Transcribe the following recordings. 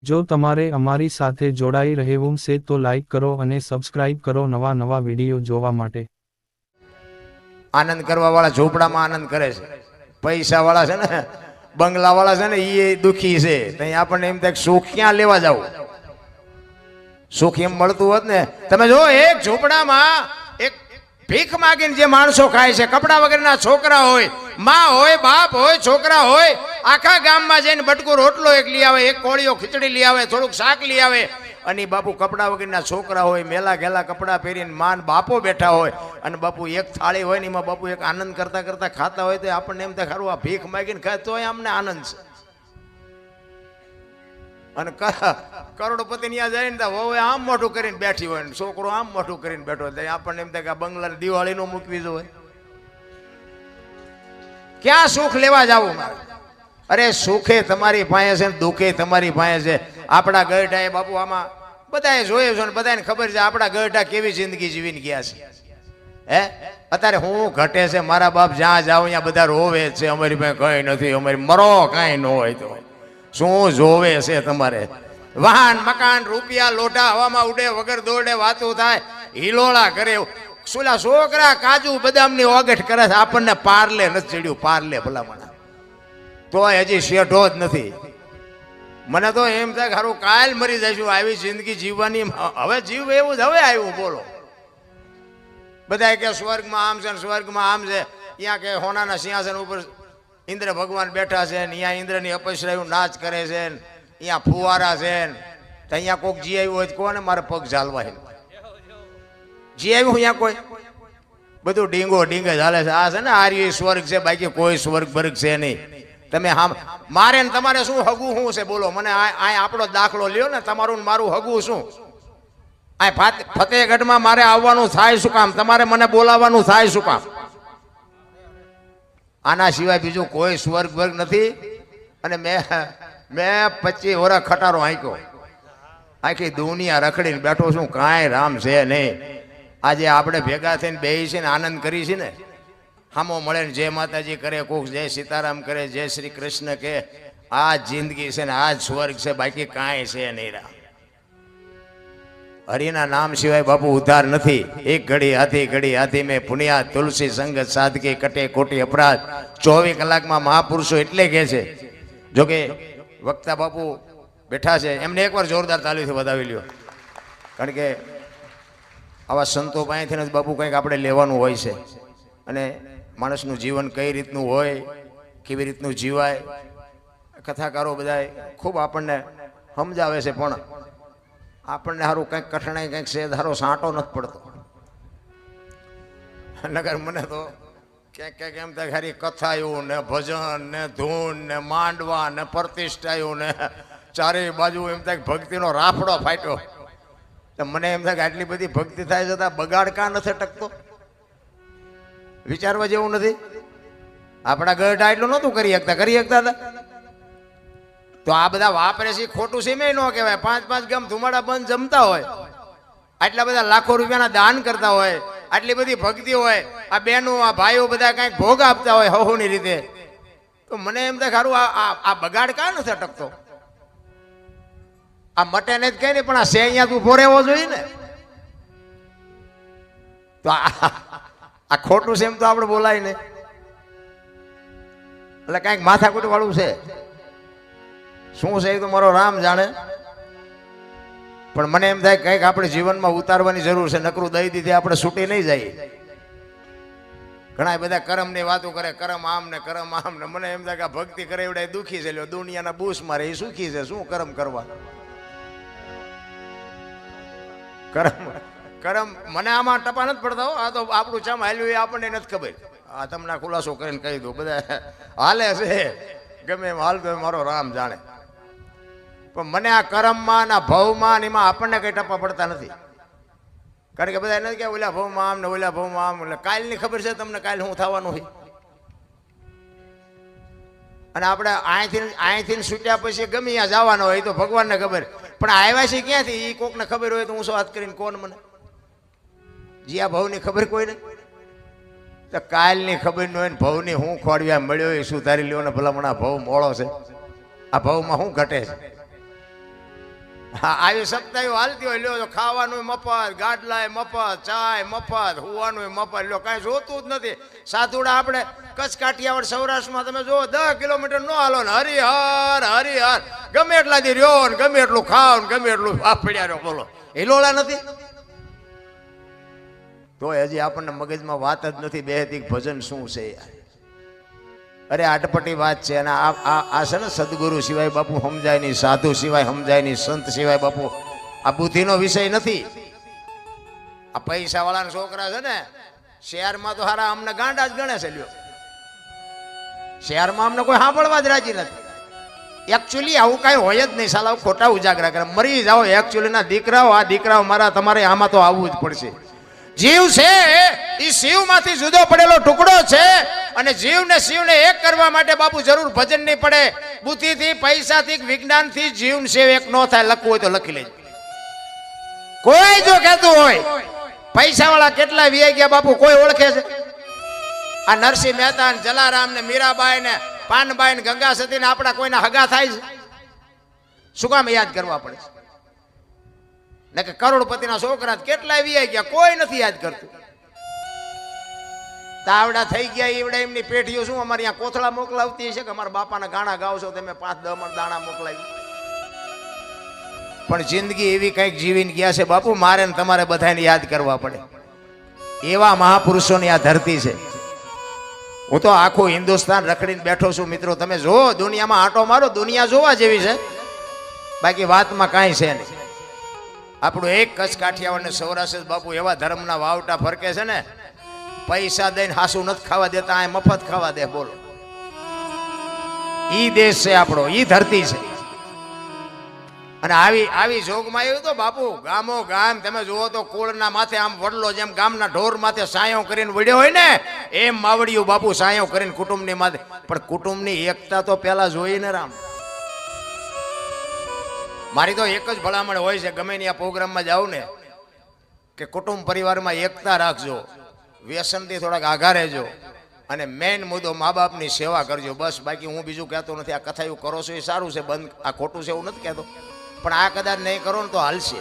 જો તમારે અમારી સાથે જોડાઈ રહેવું છે તો લાઈક કરો અને સબસ્ક્રાઇબ કરો નવા વિડીયો જોવા માટે। આનંદ કરવા વાળા ઝોપડામાં આનંદ કરે છે, પૈસા વાળા છે ને બંગલા વાળા છે ને એ દુખી છે। ત્યાં આપણને એમ થાય સુખ ક્યાં લેવા જાવ, સુખ એમ મળતું હોત ને। તમે જો એક ઝોપડામાં એક ભીખ માગીને જે માણસો ખાય છે, કપડા વગરના છોકરા હોય, માં હોય, બાપ હોય, છોકરા હોય, આખા ગામમાં જઈને બટકું રોટલો એક લઈ આવે, એક કોળીઓ ખીચડી લઈ આવે, થોડુંક શાક લઈ આવે, અને બાપુ કપડા વગરના છોકરા હોય, મેલા ગેલા કપડા પહેરીને માન બાપો બેઠા હોય, અને બાપુ એક થાળી હોય ને એમાં બાપુ એક આનંદ કરતા કરતા ખાતા હોય તો આપણને એમ થાય ખરું આ ભીખ માગીને ખાય તોય અમને આનંદ છે। અને કરોડપતિ ત્યાં જાય ને વહુ આમ મોઢું કરીને બેઠી હોય ને છોકરો આમ મોઢું કરીને બેઠો હોય, આપણને એમ થાય કે આ બંગલા દિવાળી નો મૂકવી જોઈએ। ક્યાં સુખ લેવા જવું મારે? અરે સુખે તમારી પાસે છે ને દુઃખે તમારી પાસે છે। આપણા ગઢાએ બાપુ આમાં બધાએ જોયું છે ને બધાને ખબર છે આપણા ગઢા કેવી જિંદગી જીવીને ગયા છે। હે અત્યારે હું ઘટે છે, મારા બાપ જ્યાં જાવ ત્યાં બધા રોવે છે, અમારી પાસે કઈ નથી, અમારી મરો કઈ ન હોય તો શું જોવે છે તમારે? વાહન મકાન રૂપિયા લોઢા હવામાં ઉડે, વગર દોડે વાતું થાય, હિલોળા કરે, સુલા છોકરા કાજુ બદામની ઓગઠ કરે છે, આપણને પાર્લે નથી ચડ્યું, પાર્લે ભલામણા તોય હજી શેઠો જ નથી। મને તો એમ થાય ખરું કાલ મરી જઈશું, આવી જિંદગી જીવવાની હવે જીવ એવું જ હવે આવ્યું। બોલો બધા કે સ્વર્ગમાં આમ છે, સ્વર્ગમાં આમ છે, ત્યાં કે હોનાના સિંહાસન ઉપર ઇન્દ્ર ભગવાન બેઠા છે, અહીંયા ઇન્દ્રની અપસરાયું નાચ કરે છે, અહીંયા ફુવારા છે, તો અહીંયા કોઈક જી આવ્યું હોય કોને મારે પગ ઝાલવા જી આવ્યું અહીંયા કોઈ બધું ડીંગો ડીંગે ચાલે છે। આ છે ને આર્ય સ્વર્ગ છે, બાકી કોઈ સ્વર્ગ બર્ગ છે નહીં। તમે હા મારે ને તમારે શું હગું શું છે બોલો? મને આ આપણો દાખલો લ્યો ને, તમારું મારું હગું શું? આ ફતેહગઢમાં મારે આવવાનું થાય શું કામ? તમારે મને બોલાવવાનું થાય શું કામ? આના સિવાય બીજું કોઈ સ્વર્ગ વર્ગ નથી। અને મેં 25 વર્ષ ખટારો હાંક્યો, આખી દુનિયા રખડીને બેઠો છું, કાંઈ રામ છે નહીં। આજે આપણે ભેગા થઈને બેસી છે ને આનંદ કરી છે ને, હામો મળે ને જય માતાજી કરે, કોક જય સીતારામ કરે, જય શ્રી કૃષ્ણ કે, આ જિંદગી છે ને આ જ સ્વર્ગ છે, બાકી કાંઈ છે નહીં। રામ હરિના નામ સિવાય બાપુ ઉદ્ધાર નથી। એક ઘડી હાથી મેં પુનિયા તુલસી સંગત સાધકી કટે કોટી અપરાધ। 24 કલાકમાં મહાપુરુષો એટલે કે છે। જોકે વક્તા બાપુ બેઠા છે, એમને એકવાર જોરદાર તાલીથી વધાવી લ્યો, કારણ કે આવા સંતો પાસેથી જ બાપુ કંઈક આપણે લેવાનું હોય છે। અને માણસનું જીવન કઈ રીતનું હોય, કેવી રીતનું જીવાય, કથાકારો બધા ખૂબ આપણને સમજાવે છે, પણ આપણને સારું કંઈક કઠણાઈ કંઈક છે ધારો સાંટો નથી પડતો। નગર મને તો ક્યાંક એમ થાય ખાલી કથાયું ને ભજન ને ધૂન ને માંડવા ને પ્રતિષ્ઠાયું ને ચારે બાજુ એમ થાય ભક્તિનો રાફડો ફાટ્યો। તો મને એમ થાય કે આટલી બધી ભક્તિ થાય છતાં બગાડ કાં નથી ટકતો? વિચારવા જેવું નથી? આપણા ગઢા એટલું નહોતું કરી શકતા હતા તો આ બધા વાપરે છે ખોટું છે મેં ન કહેવાય। 5 ગામ ધુમાડા બંધ જમતા હોય, આટલા બધા લાખો રૂપિયાના દાન કરતા હોય, આટલી બધી ભક્તિ હોય, આ બહેનો આ ભાઈઓ બધા કંઈક ભોગ આપતા હોય હહોની રીતે, તો મને એમ થાય ખરું આ બગાડ કાં નથી અટકતો? આ મટે ને જ કઈ નહીં, પણ આ સે અહીંયા તું ફોરેવો જોઈએ ને। તો આ ખોટું છે એમ તો આપણે બોલાય ને, એટલે કાંઈક માથાકૂટ વાળું છે। શું છે એ તો મારો રામ જાણે, પણ મને એમ થાય કંઈક આપણે જીવનમાં ઉતારવાની જરૂર છે, નકરું દઈ દીધી આપણે છૂટી નહીં જાય। ઘણા બધા કરમની વાતો કરે, કરમ આમ ને કરમ આમ ને, મને એમ થાય કે ભક્તિ કરે એવડા દુઃખી છે, લ્યો દુનિયાના બૂસ મારે એ સુખી છે, શું કરમ કરવા? કરમ મને આમાં ટપા નથી પડતા હો, આ તો આપણું ચામ હાલ્યું એ આપણને નથી ખબર। આ તમને ખુલાસો કરીને કહી દઉં, બધા હાલે છે ગમે એમ હાલતો મારો રામ જાણે, પણ મને આ કરમમાં ના ભવમાં એમાં આપણને કઈ ટપા પડતા નથી। કારણ કે બધા નથી કે ઓલા ભવમાં આમ ને ઓલા ભવમાં આમ, એટલે કાલની ખબર છે તમને કાલ શું થવાનું હોય। અને આપણે અહીંથી છૂટ્યા પછી ગમે ત્યાં જવાનું હોય તો ભગવાનને ખબર, પણ આવ્યા છે ક્યાંથી એ કોકને ખબર હોય તો હું શું વાત કરીને કોણ મને? જ્યાં ભવની ખબર કોઈ નહીં, તો કાલની ખબર ન હોય ને ભવની હું ખોડવ્યા મળ્યો એ સુધારી લ્યો ને ભલામણ આ ભવ મોળો છે, આ ભવમાં શું ઘટે છે? હા, આવી સપ્તાહ હાલતી હોય, લ્યો ખાવાનું મફત, ગાડલાય મફત, ચાય મફત, હુવાનું મફત, લ્યો કાંઈ જોતું જ નથી. સાધુડા આપણે કચ્છ કાઠિયાવાડ સૌરાષ્ટ્રમાં તમે જુઓ 10 કિલોમીટર નો હાલો ને હરિહર હરિહર ગમે એટલા દી રહ્યો ને ગમે એટલું ખાવ ને ગમે એટલું વાપડ્યા રહ્યો. બોલો હિલોળા નથી તો હજી આપણને મગજમાં વાત જ નથી બેહતી ભજન શું છે યાર. અરે આટપટી વાત છે. અને આ છે ને સદગુરુ સિવાય બાપુ સમજાય નહીં, સાધુ સિવાય સમજાય નહીં, સંત સિવાય બાપુ આ બુદ્ધિનો વિષય નથી. આ પૈસા વાળાના છોકરા છે ને શહેરમાં તો હારા અમને ગાંડા જ ગણે છે. લ્યો શહેરમાં અમને કોઈ સાંભળવા જ રાજી નથી. એકચ્યુઅલી આવું કાંઈ હોય જ નહીં. સાલા ખોટા ઉજાગરા કરે મરી જાઓ. એકચ્યુઅલી ના દીકરાઓ, આ દીકરાઓ મારા તમારે આમાં તો આવવું જ પડશે. જીવ છે એ શિવમાંથી જુદો પડેલો ટુકડો છે અને જીવને શિવને એક કરવા માટે બાપુ જરૂર ભજન નહીં પડે. બુદ્ધિથી, પૈસાથી, વિજ્ઞાનથી જીવ શિવ એક નો થાય. લખવું હોય તો લખી લેજો. કોઈ જો કહેતું હોય પૈસા વાળા કેટલા વીઆઈ ગયા બાપુ કોઈ ઓળખે છે? આ નરસિંહ મહેતા ને જલારામ ને મીરાબાઈ ને પાનબાઈ ને ગંગા સતી ને આપણા કોઈના હગા થાય છે? શું કામ યાદ કરવા પડે છે? ને કે કરોડપતિના છોકરા કેટલા વીઆઈ ગયા કોઈ નથી યાદ કરતું. તાવડા થઈ ગયા ઈવડે એમની પેઢીઓ શું અમારે અહીંયા કોથળા મોકલાવતી છે કે અમારા બાપાના ગાણા ગાવશો તમે 5-10 મણ દાણા મોકલાવી. પણ જિંદગી એવી કંઈક જીવીને ગયા છે બાપુ મારે ને તમારે બધાને યાદ કરવા પડે. એવા મહાપુરુષોની આ ધરતી છે. હું તો આખું હિન્દુસ્તાન રખડીને બેઠો છું મિત્રો. તમે જો દુનિયામાં આંટો મારો, દુનિયા જોવા જેવી છે, બાકી વાતમાં કાંઈ છે નહીં. આપણું એક કચ્છ કાઠિયાવાડ ને સૌરાષ્ટ્ર બાપુ એવા ધર્મના વાવટા ફરકે છે ને પૈસા દઈને હાસુ નથી ખાવા દેતા, આ મફત ખાવા દે. બોલો ઈ દેશ છે આપણો, ઈ ધરતી છે. અને આવી જોગમાં આવ્યું તો બાપુ ગામો ગામ તમે જુઓ તો કુળના માથે આમ વડલો જેમ ગામના ઢોર માથે સાયો કરીને વડ્યો હોય ને એમ માવડિયું બાપુ સાયો કરીને કુટુંબની માથે. પણ કુટુંબની એકતા તો પેલા જોઈને રામ. મારી તો એક જ ભલામણ હોય છે ગમે ત્યાં પ્રોગ્રામમાં જાઉં ને કે કુટુંબ પરિવારમાં એકતા રાખજો, વ્યસનથી થોડાક આઘા રહેજો અને મેઇન મુદ્દો મા બાપની સેવા કરજો. બસ બાકી હું બીજું કહેતો નથી. આ કથા એવું કરો છો એ સારું છે, બંધ આ ખોટું છે એવું નથી કહેતો, પણ આ કદાચ નહીં કરો ને તો હાલશે.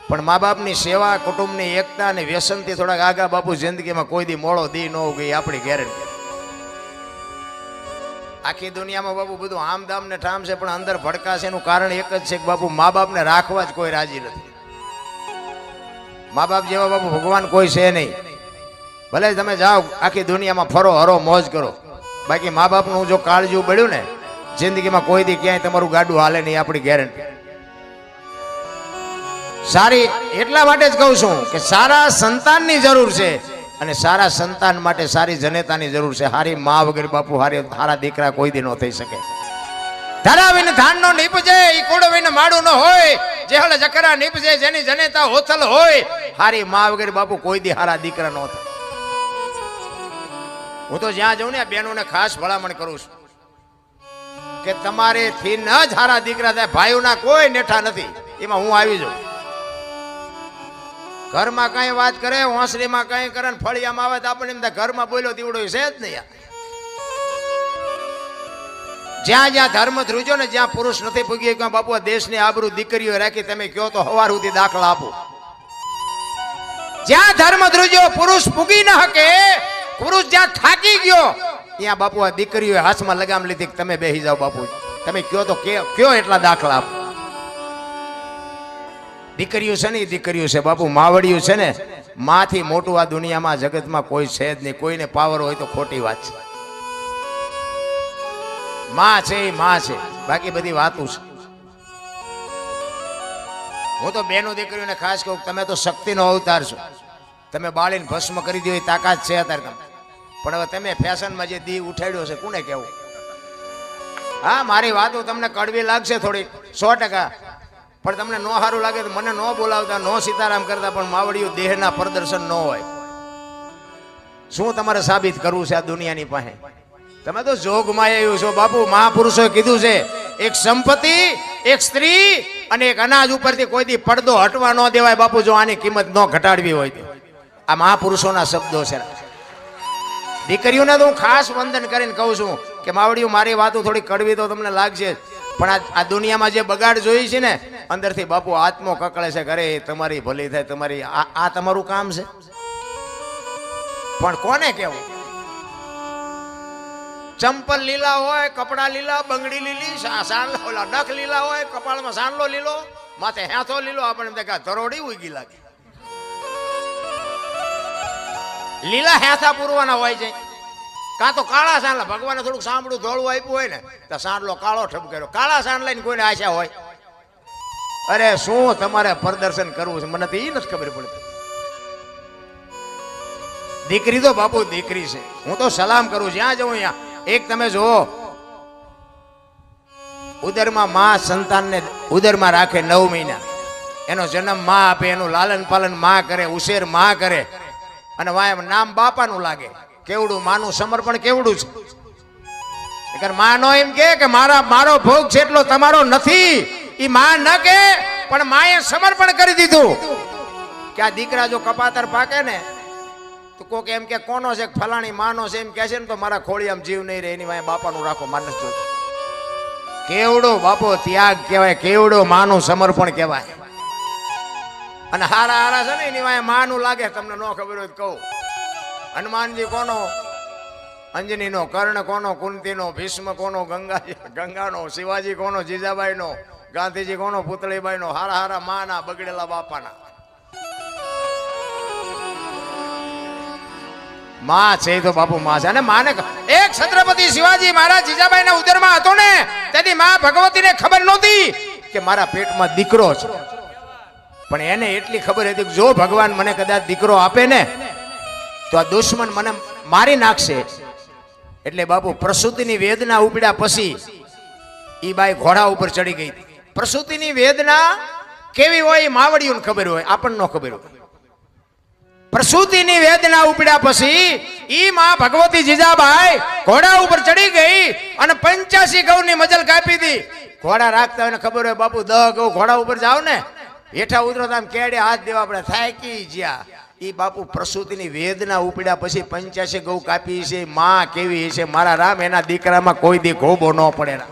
પણ મા બાપની સેવા, કુટુંબની એકતા અને વ્યસનથી થોડાક આગા બાપુ જિંદગીમાં કોઈ દી મોડો દી ન ઉગી આપણી ગેરંટી. આખી દુનિયામાં બાપુ બધું આમદામ ને ઠામ છે પણ અંદર ભડકાશે. એનું કારણ એક જ છે કે બાપુ મા બાપને રાખવા જ કોઈ રાજી નથી. મા બાપ જેવા બાપુ ભગવાન કોઈ છે નહીં. ભલે તમે જાઓ આખી દુનિયામાં ફરો હરો મોજ કરો, બાકી મા બાપનું જો કાળજું બળ્યું ને જિંદગીમાં કોઈ દી ક્યાંય તમારું ગાડું હાલે નહીં, આપણી ગેરંટી. સારી એટલા માટે જ કહું છું કે સારા સંતાનની જરૂર છે અને સારા સંતાન માટે સારી જનેતાની જરૂર છે. હારી મા વગર બાપુ હારા દીકરા કોઈ દી ન થઈ શકે. ધરાવીને ધાન નો નીપજે ઈ કુડવીને માડું ન હોય, જેહળ જકરા નીપજે જેની જનેતા હોથલ હોય. હારી મા વગર બાપુ કોઈ દી હારા દીકરા ન થાય. હું તો જ્યાં જાઉં ને આ બહેનોને ખાસ ભલામણ કરું છું કે તમારે થી ન જ હારા દીકરા થાય. ભાઈઓના કોઈ નેઠા નથી, એમાં હું આવી જાઉં. ઘરમાં કઈ વાત કરે, હોંસરીમાં કઈ કરે ને ફળિયામાં આવે તો આપણને એમ થાય ઘરમાં બોલ્યો દીવડો છે જ નહીં. જ્યાં જ્યાં ધર્મ ધ્રુજો ને જ્યાં પુરુષ નથી પૂગી ગયો બાપુ આ દેશની આબરૂ દીકરીઓ રાખી. તમે કયો તો હવાર સુધી દાખલા આપો. જ્યાં ધર્મ ધ્રુજો પુરુષ પૂગી ન શકે, પુરુષ જ્યાં થાકી ગયો ત્યાં બાપુ આ દીકરીઓ હાથમાં લગામ લીધી કે તમે બેસી જાઓ બાપુ. તમે કયો તો કયો એટલા દાખલા આપો. દીકરીઓ છે ને એ દીકરીઓ છે બાપુ. માવડિયું છે ને માથી મોટું આ દુનિયામાં જગતમાં કોઈ છે જ નહીં. કોઈને પાવર હોય તો ખોટી વાત છે. માં છે એ માં છે, બાકી બધી વાતું છે. હું તો બેનો દીકરીઓને ખાસ કહું તમે તો શક્તિનો અવતાર છો. તમે બાળીને ભસ્મ કરી દો એ તાકાત છે અત્યારે તમે. પણ હવે તમે ફેશનમાં જે દી ઉઠાડ્યો છે કોને કહેવું? હા મારી વાતો તમને કડવી લાગશે થોડી 100%, પણ તમને નો સારું લાગે તો મને નો બોલાવતા, નો સીતારામ કરતા, પણ માવડિયું દેહના પ્રદર્શન ન હોય. શું તમારે સાબિત કરવું છે આ દુનિયાની પાસે? તમે તો જોગમાં આવ્યું છો બાપુ. મહાપુરુષોએ કીધું છે એક સંપત્તિ, એક સ્ત્રી અને એક અનાજ ઉપરથી કોઈ દી પડદો હટવા ન દેવાય બાપુ. જો આની કિંમત ન ઘટાડવી હોય તો આ મહાપુરુષોના શબ્દો છે. દીકરીઓને તો હું ખાસ વંદન કરીને કહું છું કે માવડિયું મારી વાતો થોડી કડવી તો તમને લાગશે, પણ આ દુનિયામાં જે બગાડ જોઈ છે ને અંદરથી બાપુ આત્મો કકળે છે, ઘરે તમારી ભલી થાય, તમારી આ તમારું કામ છે. પણ કોને કેવું? ચંપલ લીલા હોય, કપડા લીલા, બંગડી લીલી, સાંડલો ઓલા નખ લીલા હોય, કપાળમાં સાંડલો લીલો, માથે હેથો લીલો, આપણે દેખા ધરોડી ઉગી લાગે. લીલા હેથા પૂરવાના હોય છે, કાં તો કાળા સાંડલા. ભગવાને થોડુંક સાંભળું ધોળું આપ્યું હોય ને તો સાંડલો કાળો ઠપકેરો, કાળા સાંડલા ની કોઈને આશા હોય? અરે શું તમારે પ્રદર્શન કરવું છે મને તો એ નથી ખબર પડતી. દીકરી તો બાપુ દીકરી છે, હું તો સલામ કરું જ્યાં જઉં ત્યાં. એક તમે જુઓ, ઉદરમાં માં સંતાનને ઉદરમાં રાખે 9 મહિના, એનો જન્મ માં આપે, એનું લાલન પાલન માં કરે, ઉછેર માં કરે, અને વાય નામ બાપાનું લાગે. કેવડું માનું સમર્પણ કેવડું છે. માનો એમ કે મારો ભોગ છે એટલો તમારો નથી, એ માં ન કે, પણ માએ સમર્પણ કરી દીધું. કે આ દીકરા જો કપાતર પાકે ને તો કોક એમ કે કોનો છે, ફલાણી માનો છે એમ કે છે ને, તો મારા ખોળી આમ જીવ નહીં રહે, એની વાય બાપાનું રાખો. માનસ જો કેવડો બાપો ત્યાગ કહેવાય, કેવડો માનું સમર્પણ કહેવાય. અને હારા હારા છે ને એની વાય માનું લાગે. તમને ન ખબર હોય તો કહું, હનુમાનજી કોનો? અંજનીનો. કર્ણ કોનો? કુંતીનો. ભીષ્મ કોનો? ગંગાનો. શિવાજી કોનો? જીજાબાઈનો. ગાંધીજી કોનો? પુતળીબાઈનો. હારા હારા માના, બગડેલા બાપાના. માં છે તો બાપુ માં છે. અને માને એક છત્રપતિ શિવાજી મહારાજ જીજાબાઈના ઉદરમાં હતો ને, તેથી માં ભગવતીને ખબર નહોતી કે મારા પેટમાં દીકરો છે. પણ એને એટલી ખબર હતી કે જો ભગવાન મને કદાચ દીકરો આપે ને તો આ દુશ્મન મને મારી નાખશે. એટલે બાપુ પ્રસૂતિની વેદના ઉપડ્યા પછી ઈ બાઈ ઘોડા ઉપર ચડી ગઈ. પ્રસૂતિની વેદના કેવી હોય એ માવડીઓને ખબર હોય, આપણને ન ખબર હોય. પ્રસૂતિની વેદના ઉપડ્યા પછી ઈ માં ભગવતી જીજાબાઈ ઘોડા ઉપર ચડી ગઈ અને 85 ગૌની મજલ કાપી હતી. ઘોડા રાખતા હોય ને ખબર હોય બાપુ 10 ગૌ ઘોડા ઉપર જાવ ને, હેઠા ઉતરો તો આમ કેડે હાથ દેવા આપણે થાકી જ્યા. ઈ બાપુ પ્રસૂતિની વેદના ઉપડ્યા પછી 85 ગૌ કાપી છે. માં કેવી છે મારા રામ, એના દીકરામાં કોઈ દી ગોબો ન પડે.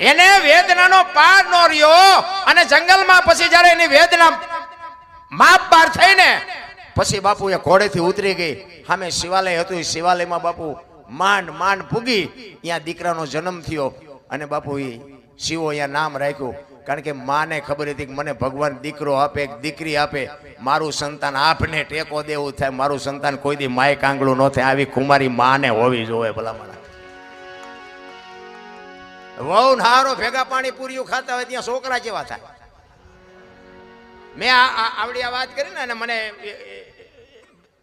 એને વેદનાનો પાર ન રહ્યો. અને જંગલમાં પછી જ્યારે એની વેદના માપ પાર થઈ ને પછી બાપુ એ ઘોડેથી ઉતરી ગઈ. સામે શિવાલય હતું, શિવાલયમાં બાપુ માંડ માંડ પૂગી, ત્યાં દીકરાનો જન્મ થયો. અને બાપુ એ શિવો અહીંયા નામ રાખ્યું, કારણ કે માને ખબર હતી કે મને ભગવાન દીકરો આપે, દીકરી આપે, મારું સંતાન આપને ટેકો દેવું થાય, મારું સંતાન કોઈ દી માય કાંગળું ન થાય. આવી કુમારી માને હોવી જોવે. ભલામણા વહુ હારો ભેગા પાણી પૂરીઓ ખાતા હોય ત્યાં છોકરા જેવા થાય. મેં આવડી આ વાત કરી ને, અને મને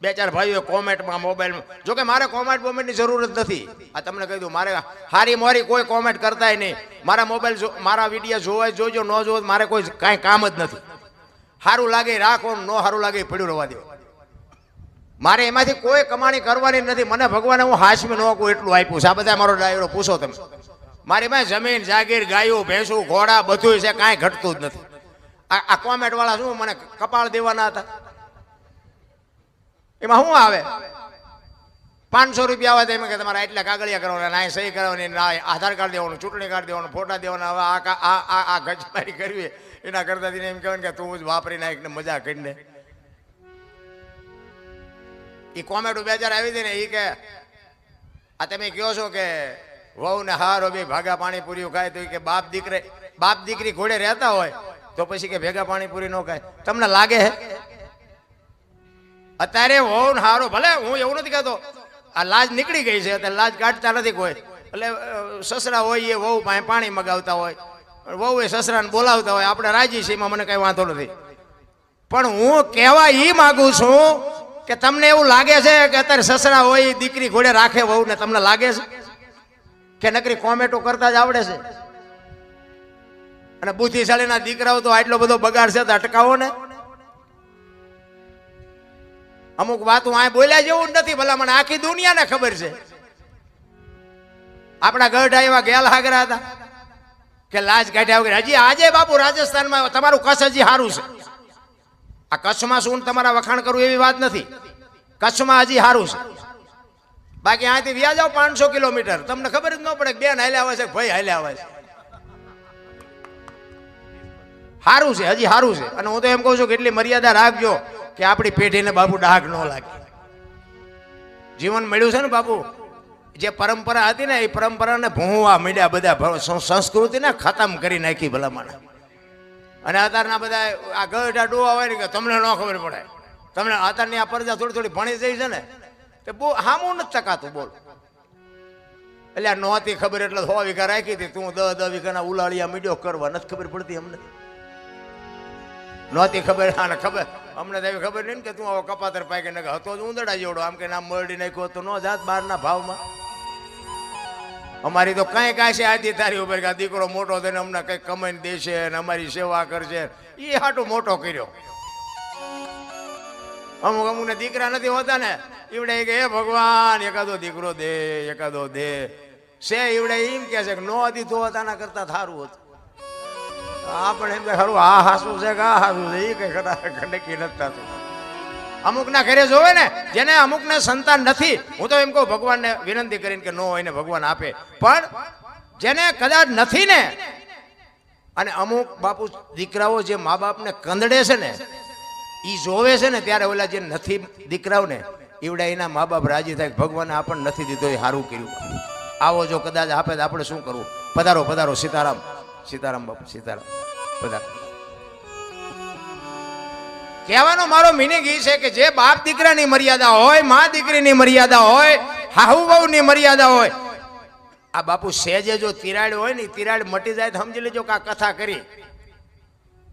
2-4 ભાઈઓ કોમેન્ટમાં મોબાઈલમાં, જોકે મારે કોમેન્ટની જરૂર જ નથી. આ તમને કહી દઉં, મારે હારી મોરી કોઈ કોમેન્ટ કરતાય નહીં. મારા મોબાઈલ મારા વિડીયો જોવાય જોજો, ન જોવો મારે કોઈ કાંઈ કામ જ નથી. સારું લાગે રાખો, ન સારું લાગે પડ્યું રહેવા દો. મારે એમાંથી કોઈ કમાણી કરવાની નથી. મને ભગવાને હું હાશમી ન કહું એટલું આપ્યું છે. આ બધા મારો ડાયરો પૂછો તમે. મારી પાસે જમીન જાગીર, ગાયો ભેંસું, ઘોડા બધું છે, કાંઈ ઘટતું જ નથી. આ કોમેન્ટ વાળા શું મને કપાળ દેવાના હતા? એમાં શું આવે? 500 રૂપિયા આવે તો એમ કે તમારે એટલા કાગળિયા કરવાના, ના સહી કરવાની, ના આધાર કાર્ડ દેવાનું, ચૂંટણી કાર્ડ દેવાનું, ફોટા દેવાના. હવે આ ગજમારી કરવી એના કરતા એમ કહેવાય કે તું જ વાપરી નાખ ને મજા કરીને. એ કોમેન્ટ 2-4 આવી હતી ને, એ કે આ તમે કહો છો કે વહુ ને હારો બે ભાગા પાણીપુરી ખાય, તો કે બાપ દીકરી ઘોડે રહેતા હોય તો પછી કે ભેગા પાણીપુરી ન ખાય. તમને લાગે હે અત્યારે વહુ ને હારો? ભલે હું એવું નથી કહેતો, આ લાજ નીકળી ગઈ છે, અત્યારે લાજ કાઢતા નથી કોઈ. એટલે સસરા હોય એ વહુ પાસે પાણી મગાવતા હોય, વહુ એ સસરાને બોલાવતા હોય, આપણે રાજી છે, એમાં મને કઈ વાંધો નથી. પણ હું કહેવા એ માગું છું કે તમને એવું લાગે છે કે અત્યારે સસરા હોય દીકરી ઘોડે રાખે વહુ ને? તમને લાગે છે કે નકરી કોમેન્ટો કરતા જ આવડે છે? અને બુદ્ધિશાળીના દીકરાઓ તો આટલો બધો બગાડ છે તો અટકાવો ને. અમુક વાતો આ બોલ્યા જેવું જ નથી. ભલા મને આખી દુનિયાને ખબર છે. આપણા ગઢા એવા ગેલ હાગરા હતા કે લાજ કાઢ્યા વગર. હજી આજે બાપુ રાજસ્થાનમાં તમારું કચ્છ હજી સારું છે. આ કચ્છમાં શું તમારા વખાણ કરવું એવી વાત નથી. કચ્છમાં હજી સારું છે. બાકી અહીંથી વ્યા જાવ 500 કિલોમીટર, તમને ખબર જ ન પડે બેન હાલ્યા આવે છે, ભાઈ હાલ્યા આવે છે. સારું છે, હજી સારું છે. અને હું તો એમ કહું છું કે એટલી મર્યાદા રાખજો કે આપણી પેઢીને બાપુ ડાઘ ન લાગે. જીવન મળ્યું છે ને બાપુ, જે પરંપરા હતી ને એ પરંપરાને ભૂંવા મળ્યા બધા, સંસ્કૃતિને ખતમ કરી નાખી ભલામણ. અને અત્યારના બધા આ ગઢા ડોવા હોય ને કે તમને ન ખબર પડે, તમને અત્યારની આ પરજા થોડી થોડી ભણી જાય છે ને તે બહુ હામું નથી ચકાતું. બોલ એટલે આ નહોતી ખબર એટલે 100 વીઘા રાખી હતી, તું 10 વીઘાના ઉલાળિયા મીડિયો કરવા નથી ખબર પડતી અમને. નહોતી ખબર, આને ખબર અમને તો એવી ખબર નહીં ને કે તું આવો કપાતર પાકે ને હતો જ ઉંદડા જેવડો, આમ કે નામ મરડી નાખ્યો તો ન જાત બહારના ભાવમાં. અમારી તો કઈ કાશે આથી તારી ઉપર કે દીકરો મોટો થઈને અમને કઈ કમાઈને દેશે અને અમારી સેવા કરશે, એ હાટું મોટો કર્યો. અમુક અમુકને દીકરા નથી હોતા ને, ઈવડે કે હે ભગવાન એકાદો દીકરો દે, એકાદો દે છે. ઈવડે એમ કે છે કે નો દીધો હોતાના કરતા સારું હતું. આપણે એમ કે ખરું આ હાસું છે કે આ હાસું છે, એ કઈ નક્કી નથી થતું. અમુક ના ઘરે જોવે ને, જેને અમુક ને સંતાન નથી, હું તો એમ કહું ભગવાનને વિનંતી કરીને કે નો હોય ને ભગવાન આપે, પણ જેને કદાચ નથી ને, અને અમુક બાપુ દીકરાઓ જે મા બાપને કંદડે છે ને ઈ જોવે છે ને, ત્યારે ઓલા જે નથી દીકરાઓ ને ઈવડા એના મા બાપ રાજી થાય ભગવાને આપણને નથી દીધો એ સારું કર્યું. આવો જો કદાચ આપે તો આપણે શું કરવું? પધારો પધારો, સીતારામ સીતારામ બાપુ સીતારામ, પધારો. કહેવાનો મારો મિનિંગ એ છે કે જે બાપ દીકરાની મર્યાદા હોય, મા દીકરીની મર્યાદા હોય, હાહુ વહુની મર્યાદા હોય, આ બાપુ સેજે જો તિરાડ હોય ને, તિરાડ મટી જાય તો સમજી લેજો કે આ કથા કરી.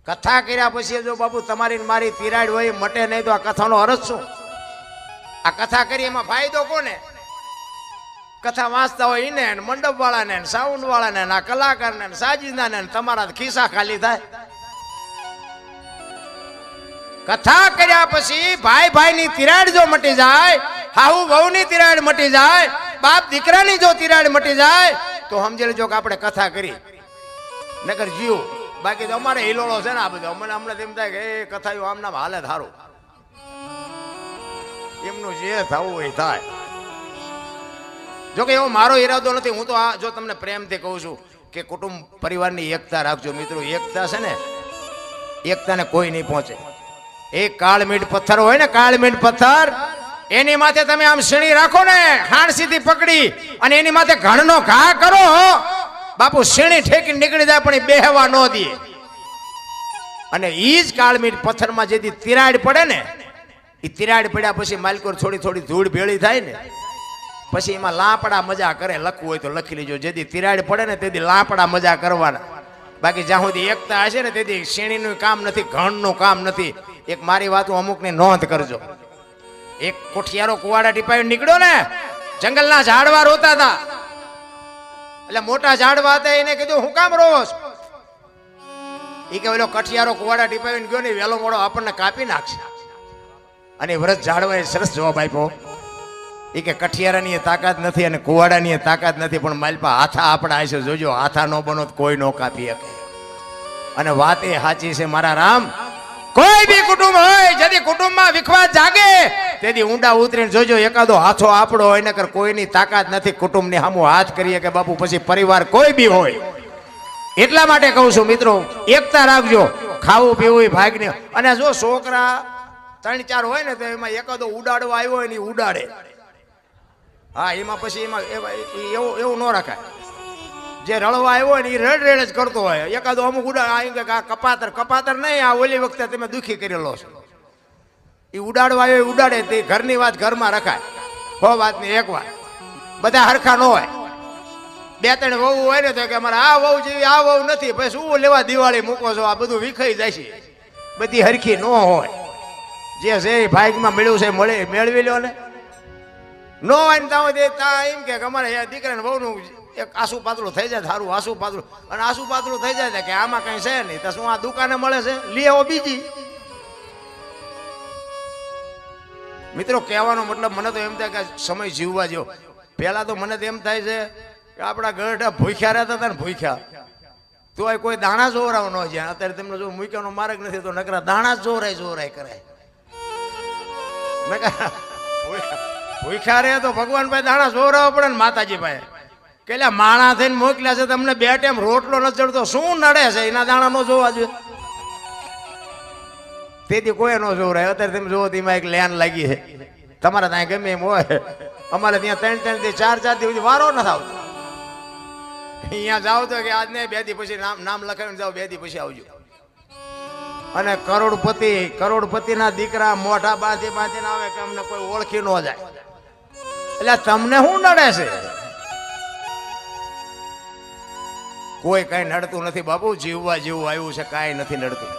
કથા કર્યા પછી જો બાપુ તમારી મારી તિરાડ હોય મટે નહીં તો આ કથાનો અર્થ શું? આ કથા કરી એમાં ફાયદો કોને? કથા વાંચતા હોય એને, મંડપ વાળાને, સાઉન્ડ વાળાને, આ કલાકારને, સાજીદાને, તમારા ખિસ્સા ખાલી થાય. કથા કર્યા પછી ભાઈ ભાઈની તિરાડ જો મટી જાય, હાહુ વહુની તિરાડ મટી જાય, બાપ દીકરાની જો તિરાડ મટી જાય તો સમજી લેજો કે આપણે કથા કરી. નકર જીવ બાકી તો અમારે હિલોળો છે ને આ બધો. અમને હમણાં એમ થાય કે એ કથા આમ નામ હાલે સારું, એમનું જે થવું હોય થાય. જોકે એવો મારો ઈરાદો નથી. હું તો આ જો તમને પ્રેમથી કહું છું કે કુટુંબ પરિવારની એકતા રાખજો મિત્રો. એકતા છે ને, એકતાને કોઈ નહીં પહોંચે. એક કાળમીટ પથ્થર હોય ને, કાળમીટ પથ્થર, એની માથે તમે આમ શણી રાખો ને હાણસીથી પકડી અને એની માથે ઘણનો ઘા કરો, બાપુ શેણી ઠેકી નીકળી જાય પણ એ બેહવા ન દે. અને ઈ જ કાળમીટ પથ્થરમાં જેથી તિરાડ પડે ને, એ તિરાડ પડ્યા પછી માલકોર થોડી થોડી ધૂળ ભેળી થાય ને, પછી એમાં લાપડા મજા કરે. લખવું હોય તો લખી લેજો, જેથી તિરાડ પડે ને તેથી લાપડા મજા કરવાના. બાકી જ્યાં સુધી એકતા હશે ને તેથી શેણીનું કામ નથી, ઘણનું કામ નથી. એક મારી વાત અમુકની નોંધ કરજો. એક કોઠિયારો કુવાડા ટીપાવી નીકળ્યો ને, જંગલના ઝાડવા રોતા હતા. એટલે મોટા ઝાડવા હતા, એને કીધું હું કામ રોસ? એ કે ઓલો કઠિયારો કુવાડા ટીપાવીને ગયો ને, વેલો મોડો આપણને કાપી નાખશે. અને વ્રત ઝાડવાએ સરસ જવાબ આપ્યો. એ કે કઠિયારાની તાકાત નથી અને કુવાડાની તાકાત નથી, પણ માલપા હાથા આપણા હશે. જોજો હાથા ન બનો તો કોઈ ન કાપી શકે. અને વાત એ સાચી છે મારા રામ. કોઈ બી કુટુંબ હોય, જેથી કુટુંબમાં વિખવાદ જાગે તેથી ઊંડા ઉતરીને જોજો એકાદો હાથો આપણો હોય, નકર કોઈની તાકાત નથી કુટુંબની સામું હાથ કરીએ કે બાપુ પછી પરિવાર કોઈ બી હોય. એટલા માટે કહું છું મિત્રો, એકતા રાખજો. ખાવું પીવું ભાગને. અને જો છોકરા 3-4 હોય ને તો એમાં એકાદો ઉડાડવા આવ્યો હોય ને ઉડાડે, હા એમાં પછી એમાં એવું ન રખાય. જે રળવા આવ્યો હોય ને એ રેડ રેડ જ કરતો હોય. એકાદો અમુક કપાતર કપાતર નહીં, આ ઓલી વખતે તમે દુખી કરેલો છો, એ ઉડાડવા આવ્યો ઉડાડે. તે ઘરની વાત ઘરમાં રખાય. હો વાતની એક વાત, બધા હરખા ન હોય. 2-3 વહુ હોય ને તો કે અમારે આ વહુ જેવી આ વહુ નથી, પછી શું લેવા દિવાળી મૂકો છો? આ બધું વિખાઈ જાય છે. બધી હરખી ન હોય. જે છે એ ભાગમાં મળ્યું છે મેળવી લો ને. ન હોય ને ત્યાં એમ કે અમારે દીકરાને વહુનું એક આસુ પાતળું થઈ જાય, સારું આસુ પાતળું. અને આસુ પાતળું થઈ જાય કે આમાં કઈ છે નહીં, તો શું આ દુકાને મળે છે, લઈ આવો બીજી. મિત્રો કહેવાનો મતલબ મને તો એમ થાય કે સમય જીવવા જેવો. પહેલા તો મને તો એમ થાય છે કે આપણા ગઢા ભૂખ્યા રહેતા હતા ને, ભૂખ્યા તો કોઈ દાણા જોરાવ ન જાય. અત્યારે તમને જો મૂક્યાનો માર્ગ નથી તો નકરા દાણા જોરાય કરાય. ભૂખ્યા રહે તો ભગવાન ભાઈ દાણા જોરાવા પડે ને માતાજી ભાઈ કે માણા થઈને મોકલ્યા છે તમને 2 ટાઈમ રોટલો નથી ચડતો, શું નડે છે? એના દાણા નો જોવા જોઈએ. તેથી કોઈ ન જોવરાય. અત્યારે તમે જોવો તેમાં એક લેન લાગી છે, તમારે ત્યાં ગમે એમ હોય, અમારે ત્યાં 3 થી 4 દિવસ વારો નથી આવતો. અહીંયા જાઓ તો કે આજ નહીં, 2 દી પછી નામ લખાવીને જાઓ, 2 દી પછી આવજો. અને કરોડપતિના દીકરા મોઢા બાંધી બાંધીને આવે કે અમને કોઈ ઓળખી ન જાય. એટલે તમને શું નડે છે? કોઈ કઈ નડતું નથી બાપુ, જીવવા જેવું આવ્યું છે, કાંઈ નથી નડતું.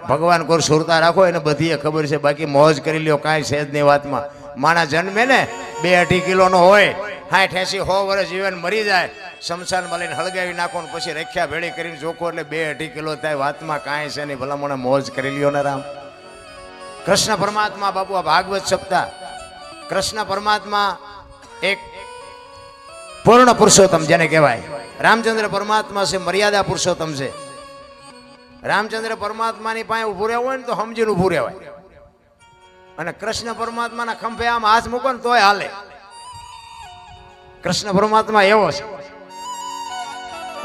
ભગવાન કોર સુરતા રાખો, એને બધી ખબર છે. બાકી મોજ કરી લ્યો, કાંઈ છે જ નહીં વાતમાં. માણા જન્મે ને 2-2.5 કિલોનો હોય, 60-80-100 વર્ષ જીવન મરી જાય, શમશાનમાં લઈને હળગાવી નાખો ને પછી રખ્યા ભેળી કરીને જોખો એટલે 2-2.5 કિલો થાય. વાતમાં કાંઈ છે નહીં, ભલા મને મોજ કરી લ્યો ને રામ. કૃષ્ણ પરમાત્મા બાપુ, આ ભાગવત સપ્તાહ, કૃષ્ણ પરમાત્મા એક પૂર્ણ પુરુષોત્તમ જેને કહેવાય. રામચંદ્ર પરમાત્મા છે મર્યાદા પુરુષોત્તમ છે. રામચંદ્ર પરમાત્માની પાસે ઉભું રહેવું હોય ને તો સમજીને ઉભું રહેવાય. અને કૃષ્ણ પરમાત્માના ખંભે આમ હાથ મૂકો ને તોય હાલે. કૃષ્ણ પરમાત્મા એવો છે.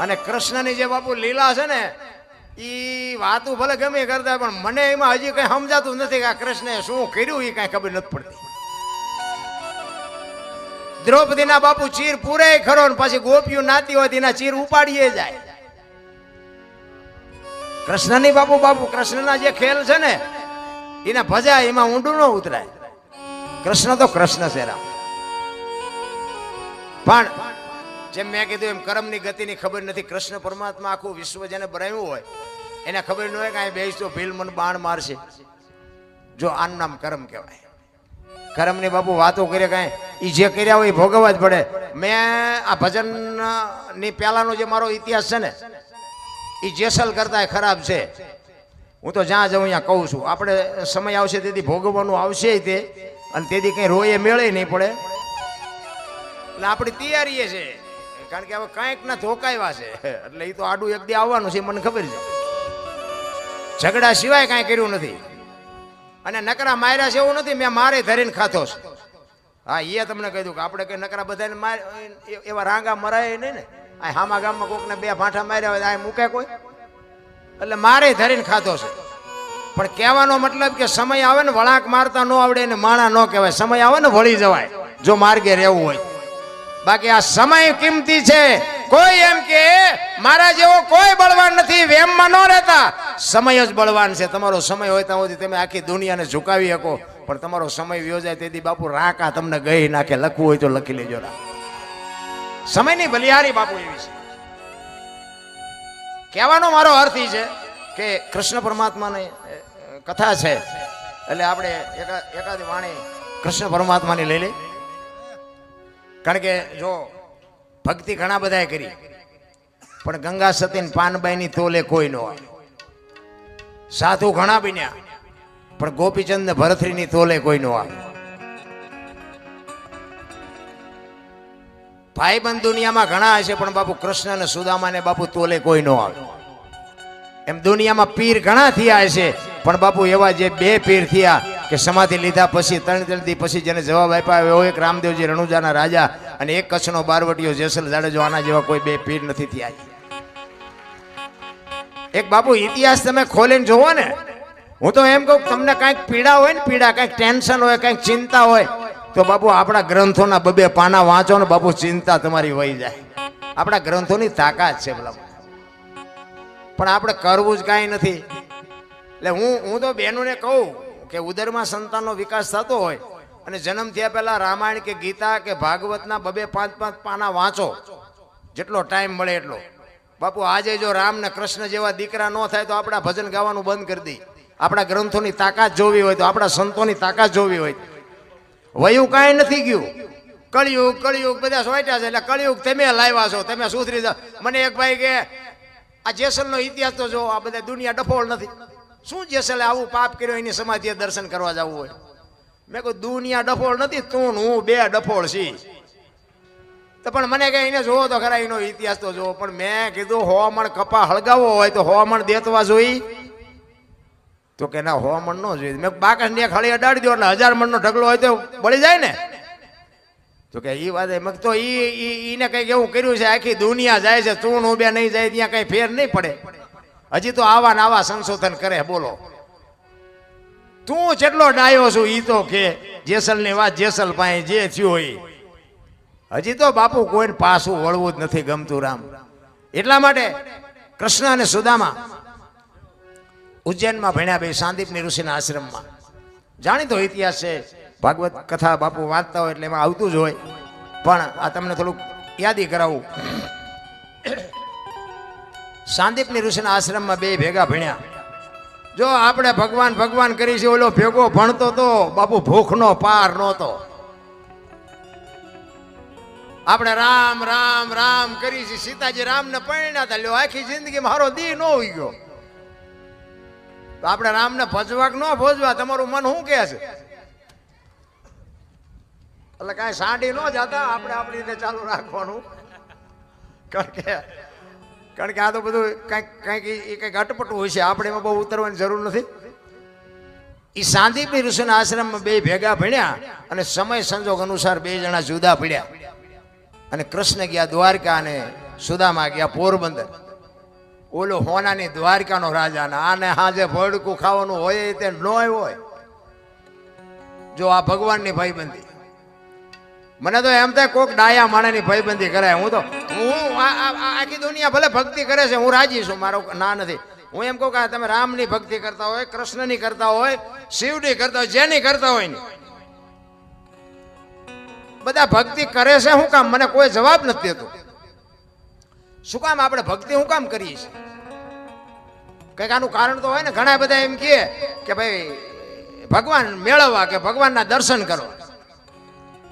અને કૃષ્ણની જે બાપુ લીલા છે ને, એ વાતું ભલે ગમે કરતા, પણ મને એમાં હજી કઈ સમજાતું નથી કે આ કૃષ્ણે શું કર્યું, એ કઈ ખબર નથી પડતી. દ્રૌપદીના બાપુ ચીર પૂરે ખરો ને પછી ગોપીઓ નાતી હોય તેના ચીર ઉપાડીએ જાય. કૃષ્ણની બાપુ કૃષ્ણના જે ખેલ છે ને એના ભજા, એમાં ઊંડું ન ઉતરાય. કૃષ્ણ તો કૃષ્ણ છે રામ. પણ જેમ મેં કીધું એમ કર્મની ગતિની ખબર નથી. કૃષ્ણ પરમાત્મા આખું વિશ્વ જેને બનાવ્યું હોય એને ખબર ન હોય કે અહીં બેસ તો ભીલ મને બાણ મારશે. જો આનું નામ કર્મ કહેવાય. કર્મની બાપુ વાતો કરે કાંઈ, એ જે કર્યા હોય એ ભોગવવા જ પડે. મેં આ ભજનની પહેલાનો જે મારો ઇતિહાસ છે ને, એ જેસલ કરતા ખરાબ છે. હું તો જ્યાં જાઉં ત્યાં કહું છું, આપણે સમય આવશે તેથી ભોગવવાનું આવશે તે, અને તેથી કંઈ રોયે મેળે નહીં પડે. એટલે આપણી તૈયારી છે, કારણ કે હવે કાંઈક ના ધોકાવ્યા છે, એટલે એ તો આડું એક દી આવવાનું છે, મને ખબર છે. ઝઘડા સિવાય કાંઈ કર્યું નથી. અને નકરા માર્યા છે એવું નથી, મેં મારે ધરીને ખાતો છે. હા, એ તમને કહી દઉં કે આપણે કઈ નકરા બધાને માર એવા રાંગા મરાય નહીં ને. આ હામા ગામમાં કોકને 2 ભાંઠા માર્યા હોય, આ મૂકે કોઈ? એટલે મારે ધરીને ખાતો છે. પણ કહેવાનો મતલબ કે સમય આવે ને વળાંક મારતા ન આવડે ને માણા ન કહેવાય. સમય આવે ને વળી જવાય જો માર્ગે રહેવું હોય. બાકી આ સમય કિંમતી છે. કોઈ એમ કે મારા જેવો કોઈ બળવાન નથી, વેમમાં ન રહેતા. સમય જ બળવાન છે. તમારો સમય હોય ત્યાં સુધી તમે આખી દુનિયાને ઝુકાવી શકો, પણ તમારો સમય વ્યો જાય તેથી બાપુ રાકા તમને ગઈ નાખે. લખવું હોય તો લખી લેજો. સમયની બલિહારી બાપુ એવી છે. કહેવાનો મારો અર્થ એ છે કે કૃષ્ણ પરમાત્માની કથા છે, એટલે આપણે એકાદી વાણી કૃષ્ણ પરમાત્માની લઈ લઈ. કારણ કે જો ભક્તિ ઘણા બધાએ કરી, પણ ગંગા સતી પાનબાઈની તોલે કોઈ ન આવે. સાધુ ઘણા બન્યા, પણ ગોપીચંદ ને ભરથરીની તોલે કોઈ ન આવે. ભાઈબંધ દુનિયામાં ઘણા હશે, પણ બાપુ કૃષ્ણ અને સુદામાને બાપુ તોલે કોઈ ન આવે. એમ દુનિયામાં પીર ઘણા થયા હશે, પણ બાપુ એવા જે 2 પીર થયા કે સમાધિ લીધા પછી 3 દી પછી જેને જવાબ આપ્યા, એવો એક રામદેવજી રણુજાના રાજા અને એક કચ્છનો બારવટીયો જેસલ જાડેજો. આના જેવા કોઈ 2 પીર નથી થયા. એક બાપુ ઇતિહાસ તમે ખોલીને જોવો ને, હું તો એમ કહું તમને કાંઈક પીડા હોય ને, પીડા કાંઈક ટેન્શન હોય, કાંઈક ચિંતા હોય, તો બાપુ આપણા ગ્રંથોના 2 પાના વાંચો ને બાપુ ચિંતા તમારી વહી જાય. આપણા ગ્રંથોની તાકાત છે ભલા, પણ આપણે કરવું જ કાંઈ નથી. એટલે હું તો બહેનોને કહું કે ઉદરમાં સંતાનનો વિકાસ થતો હોય અને જન્મ થયા પહેલા રામાયણ કે ગીતા કે ભાગવતના 2-5 પાના વાંચો, જેટલો ટાઈમ મળે એટલો. બાપુ આજે જો રામ ને કૃષ્ણ જેવા દીકરા ન થાય તો આપણા ભજન ગાવાનું બંધ કરી દઈ. આપણા ગ્રંથોની તાકાત જોવી હોય તો, આપણા સંતોની તાકાત જોવી હોય, વયું કાંઈ નથી ગયું. કળિયુગ બધા સોટ્યા છે. એટલે કળિયુગ તમે લાવ્યા છો, તમે સુધરી જાઓ. મને એક ભાઈ કે આ જેસલનો ઇતિહાસ તો જો, આ બધા દુનિયા ડફોળ નથી. શું જેસલે આવું પાપ કર્યો એની સમાધિએ દર્શન કરવા જવું હોય? મેં કહ્યું દુનિયા ડફોળ નથી, તું હું 2 ડફોળ છી. તો પણ મને કે એને જોવો તો ખરા, એનો ઇતિહાસ તો જોવો. પણ મેં કીધું 100 મણ કપા હળગાવો હોય તો 100 મણ દેતવા જોઈ? તો કે ના, 100 મણ ન જોઈએ. મેં બાકસ ને ખાલી અડાડી દો એટલે 1000 મણનો ઢગલો હોય તો બળી જાય ને. તો કે એ વાત મેં તો એને કંઈક એવું કર્યું છે, આખી દુનિયા જાય છે, તું હું 2 નહીં જાય ત્યાં કઈ ફેર નહીં પડે. હજી તો આવા ને આવા સંશોધન કરે. બોલો, તું જેટલો ડાયો છું ઈ તો કે જેસલની વાત જેસલ પાસે જે થયું એ હજી તો બાપુ કોઈને પાછું વળવું જ નથી ગમતું રામ. એટલા માટે કૃષ્ણ અને સુદામા ઉજ્જૈનમાં ભણ્યા બે સાંદીપની ઋષિના આશ્રમમાં. જાણીતો ઇતિહાસ છે, ભાગવત કથા બાપુ વાંચતા હોય એટલે એમાં આવતું જ હોય, પણ આ તમને થોડુંક યાદી કરાવું. સાંદીપની ઋષિના આશ્રમમાં બે ભેગા ભણ્યા. જો આપણે ભગવાન ભગવાન કરી છે, ઓલો ભેગો ભણતો તો બાપુ ભૂખનો પાર નહોતો. આપણે રામ રામ રામ કરી છે. સીતાજી રામને પરણ્યા હતા, લ્યો આખી જિંદગી મારો દી ન હોઈ ગયો. તો આપણે રામને ભજવા કે ન ભજવા, તમારું મન શું કહે છે? એટલે કાંઈ સાંડી ન જતા, આપણે આપણી રીતે ચાલુ રાખવાનું. કારણ કે આ તો બધું કંઈક અટપટું હોય છે, આપણે એમાં બહુ ઉતરવાની જરૂર નથી. એ સાંદીપની ઋષિના આશ્રમમાં બે ભેગા ભણ્યા અને સમય સંજોગ અનુસાર બે જણા જુદા પડ્યા. અને કૃષ્ણ ગયા દ્વારકા અને સુદામા ગયા પોરબંદર. ઓલો હોનાની દ્વારકાનો રાજા ને આને હાજે ભડકું ખાવાનું હોય તે ન હોય. જો આ ભગવાનની ભાઈબંધી, મને તો એમ થાય કોક ડાયા માણાની ભાઈબંધી કરાય. હું આખી દુનિયા ભલે ભક્તિ કરે છે, હું રાજી છું, મારો ના નથી. હું એમ કહું કે તમે રામની ભક્તિ કરતા હોય, કૃષ્ણની કરતા હોય, શિવની કરતા હોય, જેની કરતા હોય ને, બધા ભક્તિ કરે છે શું કામ? મને કોઈ જવાબ નથી દેતો. શું કામ આપણે ભક્તિ શું કામ કરીએ છીએ? કઈક આનું કારણ તો હોય ને. ઘણા બધા એમ કે ભાઈ ભગવાન મેળવવા કે ભગવાનના દર્શન કરો.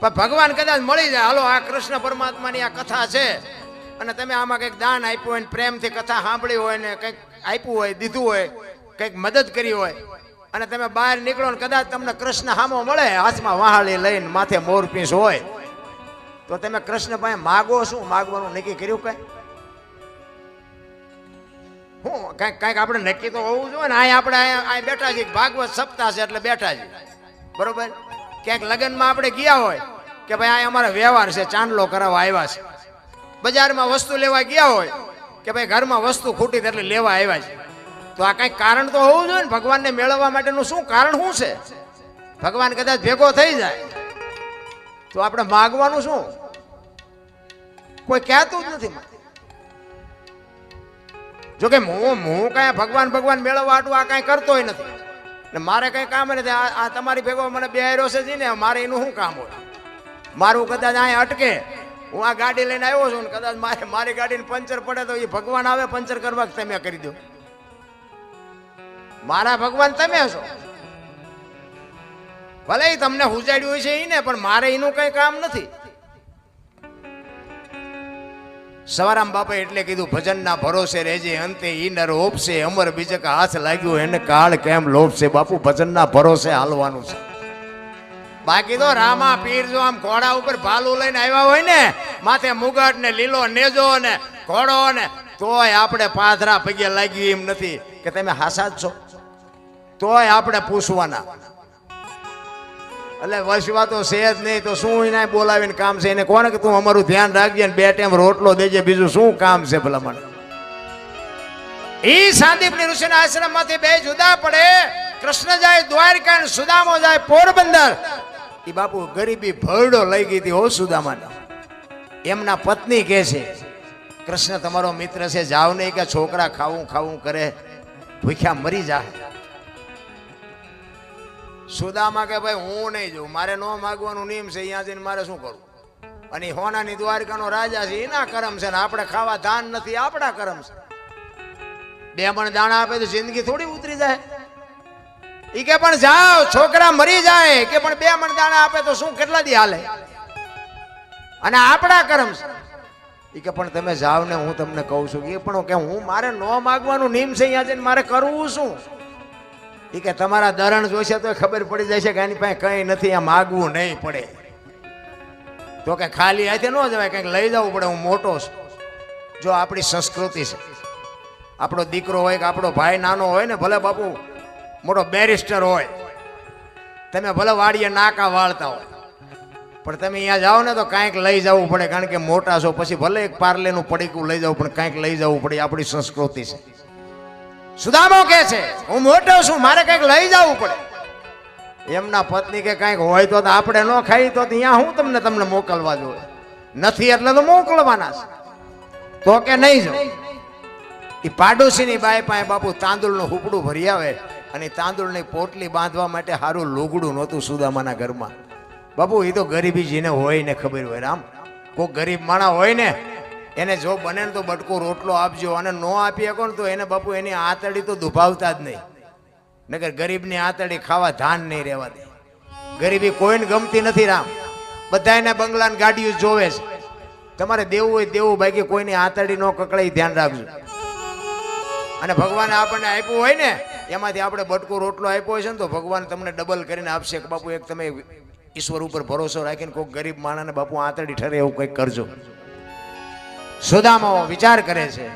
પણ ભગવાન કદાચ મળી જાય, હાલો આ કૃષ્ણ પરમાત્માની આ કથા છે અને તમે આમાં કંઈક દાન આપ્યું હોય ને, પ્રેમથી કથા સાંભળી હોય ને, કંઈક આપ્યું હોય, દીધું હોય, કંઈક મદદ કરી હોય અને તમે બહાર નીકળો ને કદાચ તમને કૃષ્ણ હામો મળે, હાથમાં વહાળી લઈને માથે મોરપીંછ હોય, તો તમે કૃષ્ણ પાસે માગો શું? માગવાનું નક્કી કર્યું કઈ? હું કંઈક આપણે નક્કી તો હોવું જોઈએ ને. આપણે અહીંયા બેઠા છીએ, ભાગવત સપ્તાહ છે એટલે બેઠા છીએ, બરોબર? ક્યાંક લગ્નમાં આપણે ગયા હોય કે ભાઈ આ અમારા વ્યવહાર છે, ચાંદલો કરાવવા આવ્યા છે. બજારમાં વસ્તુ લેવા ગયા હોય કે ભાઈ ઘરમાં વસ્તુ ખૂટી એટલે લેવા આવ્યા છે. તો આ કંઈક કારણ તો હોવું જોઈએ ને. ભગવાનને મેળવવા માટેનું શું કારણ શું છે? ભગવાન કદાચ ભેગો થઈ જાય તો આપણે માગવાનું શું? કોઈ કહેતું જ નથી. જો કે હું કઈ ભગવાન ભગવાન મેળવવા આટલું આ કઈ કરતોય નથી ને મારે કઈ કામ નથી. આ તમારી ભેગો મને બેહાર્યો છે ને, મારે એનું શું કામ હોય? મારું કદાચ અહીંયા અટકે, હું આ ગાડી લઈને આવ્યો છું ને કદાચ મારી ગાડીને પંચર પડે તો એ ભગવાન આવે પંચર કરવા, તમે કરી દો. મારા ભગવાન તમે છો. ભલે તમને હુજાડ્યું છે એને, પણ મારે એનું કઈ કામ નથી. સવારામ બાપા એટલે કીધું, ભજનના ભરોસે રહેજે, અંતે ઈ નર ઓપશે, અમર બીજક હાથ લાગ્યો એને કાળ કેમ લોપશે. બાપુ ભજનના ભરોસે હાલવાનું છે. બાકી તો રામા પીર જો આમ ઘોડા ઉપર ભાલું લઈને આવ્યા હોય ને, માથે મુગટ ને લીલો નેજો ને ઘોડો ને, તોય આપણે પાથરા પગે લાગ્યું એમ નથી કે તમે હાસા જ છો, તોય આપણે પૂછવાના. એટલે વસવા તો છે જ નહીં, તો શું એને બોલાવીને કામ છે? એને કોને કે તું અમારું ધ્યાન રાખજે ને 2 ટાઈમ રોટલો દેજે, બીજું શું કામ છે ભલા મને? ઈ સાંદીપની ઋષિના આશ્રમમાંથી બે જુદા પડે. કૃષ્ણ જાય દ્વારકા ને સુદામો જાય પોરબંદર. ઈ બાપુ ગરીબી ભરડો લઈ ગઈ હતી હો સુદામાને. એમના પત્ની કહે છે, કૃષ્ણ તમારો મિત્ર છે, જાવ નહીં કે છોકરા ખાવું ખાવું કરે, ભૂખ્યા મરી જાય. સુદામા કે ભાઈ હું નહીં જોઉં, મારે ન માગવાનું નિયમ છે, અહીંયા જઈને મારે શું કરવું? અને હોનાની દ્વારકાનો રાજા છે, એના કરમ છે ને આપણે ખાવા ધાન નથી, આપણા કરમ છે. 2 મણ દાણા આપે તો જિંદગી થોડી ઉતરી જાય? ઈ કે પણ જાઓ, છોકરા મરી જાય કે પણ 2 મણ દાણા આપે તો શું કેટલા દી હાલે? અને આપણા કરમ છે. ઈ કે પણ તમે જાઓ ને, હું તમને કહું છું એ પણ કે હું મારે ન માગવાનું નિયમ છે, અહીંયા જઈને મારે કરવું શું? ઈ કે તમારા દરણ જોશે તો ખબર પડી જાય છે કે આની પાસે કઈ નથી, આ માગવું નહીં પડે. તો કે ખાલી હાથે ન જવાય, કંઈક લઈ જવું પડે. હું મોટો છું. જો આપણી સંસ્કૃતિ છે, આપણો દીકરો હોય કે આપણો ભાઈ નાનો હોય ને, ભલે બાપુ મોટો બેરિસ્ટર હોય, તમે ભલે વાડીએ નાકા વાળતા હોય, પણ તમે અહીંયા જાઓ ને તો કાંઈક લઈ જવું પડે. કારણ કે મોટા છો, પછી ભલે એક પાર્લેનું પડીકું લઈ જવું પણ કાંઈક લઈ જવું પડે. આપણી સંસ્કૃતિ છે. સુદામો કહે છે હું મોટો છું, મારે કંઈક લઈ જવું પડે. એમના પત્ની કે કાંઈક હોય તો આપણે ન ખાઈ તો ત્યાં હું તમને મોકલવા જોઈએ, નથી એટલે તો મોકલવાના છે, તો કે નહીં જાઓ. એ પાડોશીની બાઈ પાસે બાપુ તાંદુળનું હુપડું ભરી આવે અને તાંદુળની પોટલી બાંધવા માટે સારું લુગડું નહોતું સુદામાના ઘરમાં. બાપુ એ તો ગરીબી જેને હોય ને ખબર હોય, રામ કોઈ ગરીબ માણા હોય ને એને જો બને ને તો બટકો રોટલો આપજો, અને ન આપી શકો ને તો એને બાપુ એની આતડી તો દુભાવતા જ નહીં, નકર ગરીબની આતડી ખાવા ધાન નહીં રહેવા દે. ગરીબી કોઈને ગમતી નથી રામ, બધાને બંગલા ને ગાડીઓ જોવે છે. તમારે દેવું હોય દેવું, બાકી કોઈની આતડી ન કકડાઈ ધ્યાન રાખજો. અને ભગવાને આપણને આપ્યું હોય ને એમાંથી આપણે બટકો રોટલો આપ્યો હોય છે ને તો ભગવાન તમને ડબલ કરીને આપશે કે બાપુ એક તમે ઈશ્વર ઉપર ભરોસો રાખીને કોઈ ગરીબ માણસને બાપુ આતડી ઠરે એવું કંઈક કરજો. સુદામા વિચાર કરે છે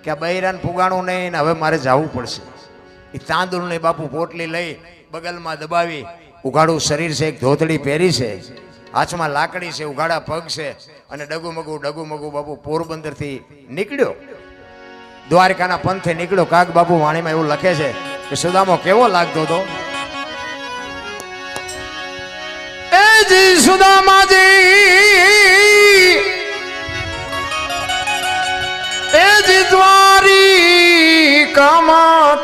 કે આ બૈરાન ફુગાણું નહીં, હવે મારે જવું પડશે. એ તાંદુળની બાપુ પોટલી લઈ બગલમાં દબાવી, ઉઘાડું શરીર છે, એક ધોતડી પહેરી છે, હાથમાં લાકડી છે, ઉઘાડા પગ છે, અને ડગુમગુ બાપુ પોરબંદરથી નીકળ્યો, દ્વારકાના પંથે નીકળ્યો. કાગ બાપુ વાણીમાં એવું લખે છે કે સુદામો કેવો લાગતો હતો. એ જી સુદામાજી, એ જી દ્વારિકામાં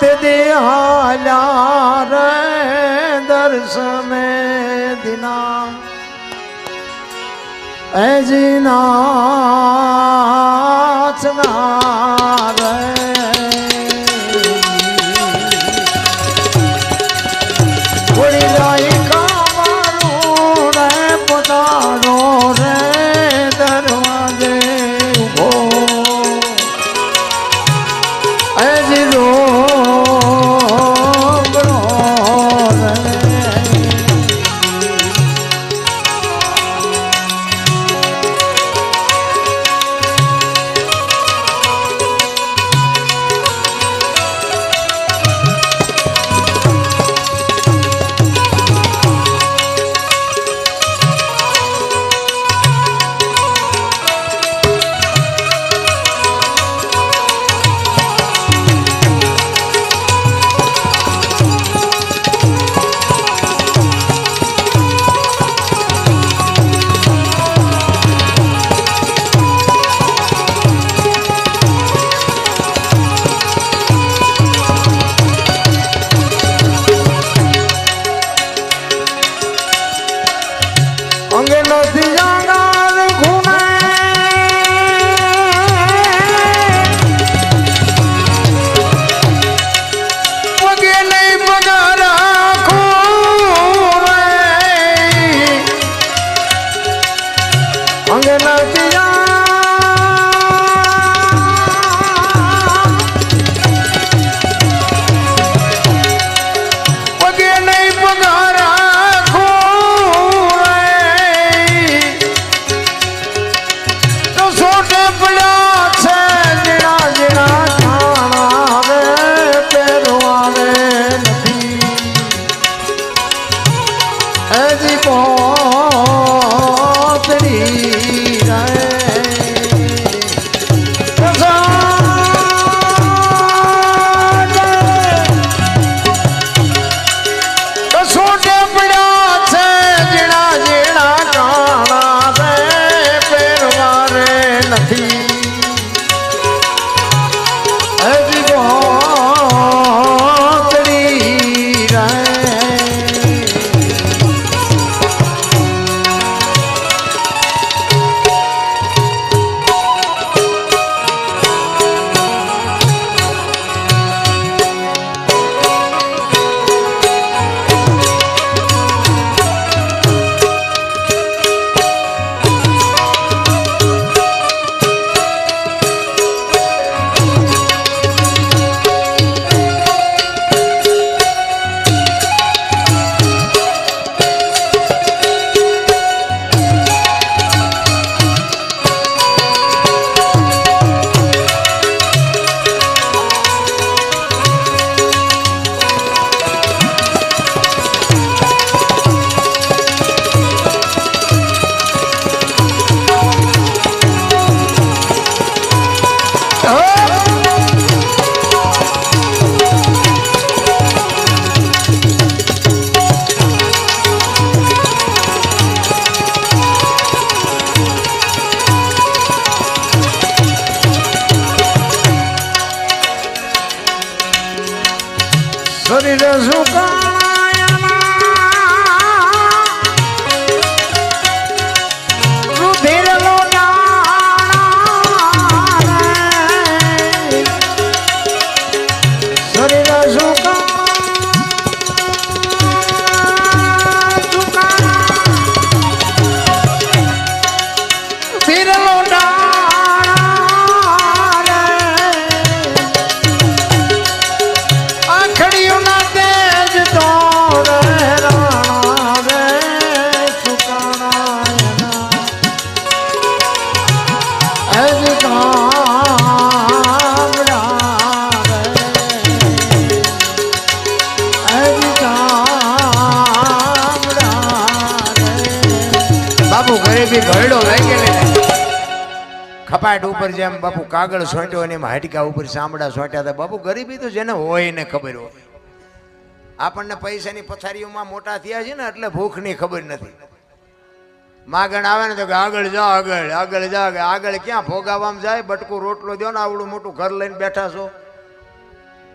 તે દેહાલ્યા રે દર્શને દિના, એ જી નાચના રે ઉડી જાય કામારું રે પોતાનો રે દરવાજે ઉભો, એ જી રોગણો રે. શરીર ઘરડો લાગેલી ખપાટ ઉપર જેમ બાપુ કાગળ સોંટ્યો અને એમાં હાડકા ઉપર ચામડા સોંટ્યા હતા. બાપુ ગરીબી તો જેને હોય ને ખબર હોય. આપણને પૈસાની પથારીઓમાં મોટા થયા છે ને એટલે ભૂખની ખબર નથી. માગણ આવે ને તો કે આગળ જા, આગળ આગળ જા. આગળ ક્યાં ભોગાવામાં જાય? બટકું રોટલો દો ને આવડું મોટું ઘર લઈને બેઠા છો,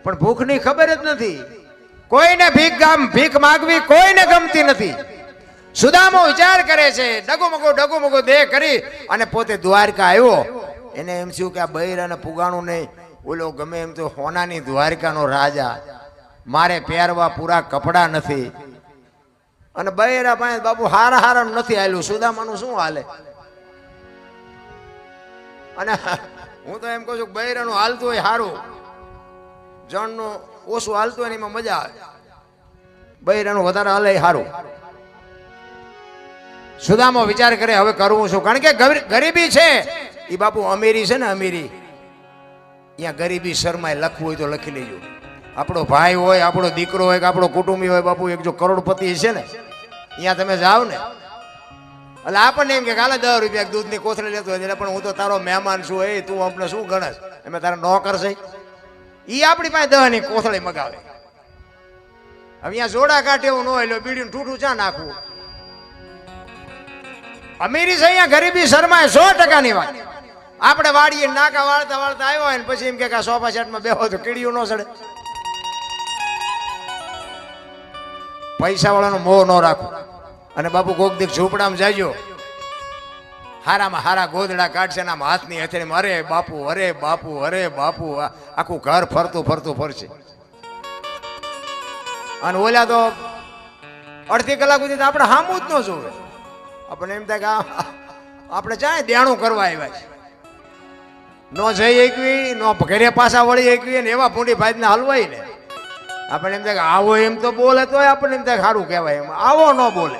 પણ ભૂખની ખબર જ નથી. કોઈને ભીખ માગવી કોઈને ગમતી નથી. સુદામો વિચાર કરે છે, ડગુમગો દેહ કરી અને પોતે દ્વારકા આવ્યો. એને એમ થયું કે આ બૈરાને પુગાણું નહીં, ઓલો ગમે એમ તો હોનાની દ્વારકાનો રાજા, મારે પહેરવા પૂરા કપડા નથી. અને બૈરા પાસે બાપુ હારા નથી હાલ્યું. સુદામાનું શું હાલે? અને હું તો એમ કહું છું બૈરાનું હાલતું હોય સારું, જણનું ઓછું હાલતું હોય ને એમાં મજા આવે. બૈરાનું વધારે હાલે સારું. સુદામો વિચાર કરે હવે કરવું શું? કારણ કે ગરીબી છે એ બાપુ અમીરી છે ને, અમીરી અહીંયા ગરીબી શર્માય લખવું હોય તો લખી લેજો. આપણો ભાઈ હોય, આપણો દીકરો હોય કે આપણો કુટુંબી હોય, બાપુ એક જો કરોડપતિ છે ને અહીંયા તમે જાઓ ને એટલે આપણને એમ કે કાલે 10 રૂપિયા દૂધની કોથળી લેતો હોય, પણ હું તો તારો મહેમાન છું, એ તું અમને શું ગણસ? અમે તારા નોકર છે. એ આપણી પાસે 10 ની કોથળી મગાવે. હવે અહીંયા જોડા કાઢે એવું ન હોય, લો બીડીનું ઠૂઠું ચા નાખવું. અમીરી છે અહીંયા ગરીબી શર્માય 100% ની વાત. આપણે વાડીએ નાકા વાળતા આવ્યો હોય ને પછી એમ કે સોફા સેટમાં બેહો તો કીડીયું ન સડે. પૈસા વાળાનો મોહ ન રાખો. અને બાપુ કોક દીક ઝૂંપડામાં જાજો, હારામાં હારા ગોદડા કાઢશે ને હાથની હથેળીમાં અરે બાપુ અરે બાપુ અરે બાપુ આખું ઘર ફરતું ફરશે. અને ઓલા તો અડધી કલાક સુધી આપણે હામું જ ન જોવે. આપણને એમ થાય કે આપણે ચાય દેણું કરવા આવ્યા છે, ન જઈ એકવી ન ઘરે પાછા વળી એકવી ને એવા પૂંડી ભાઈને હલવાય ને આપણને એમ થાય કે આવો એમ તો બોલે તો આપણને એમ થાય સારું કહેવાય. એમ આવો ન બોલે.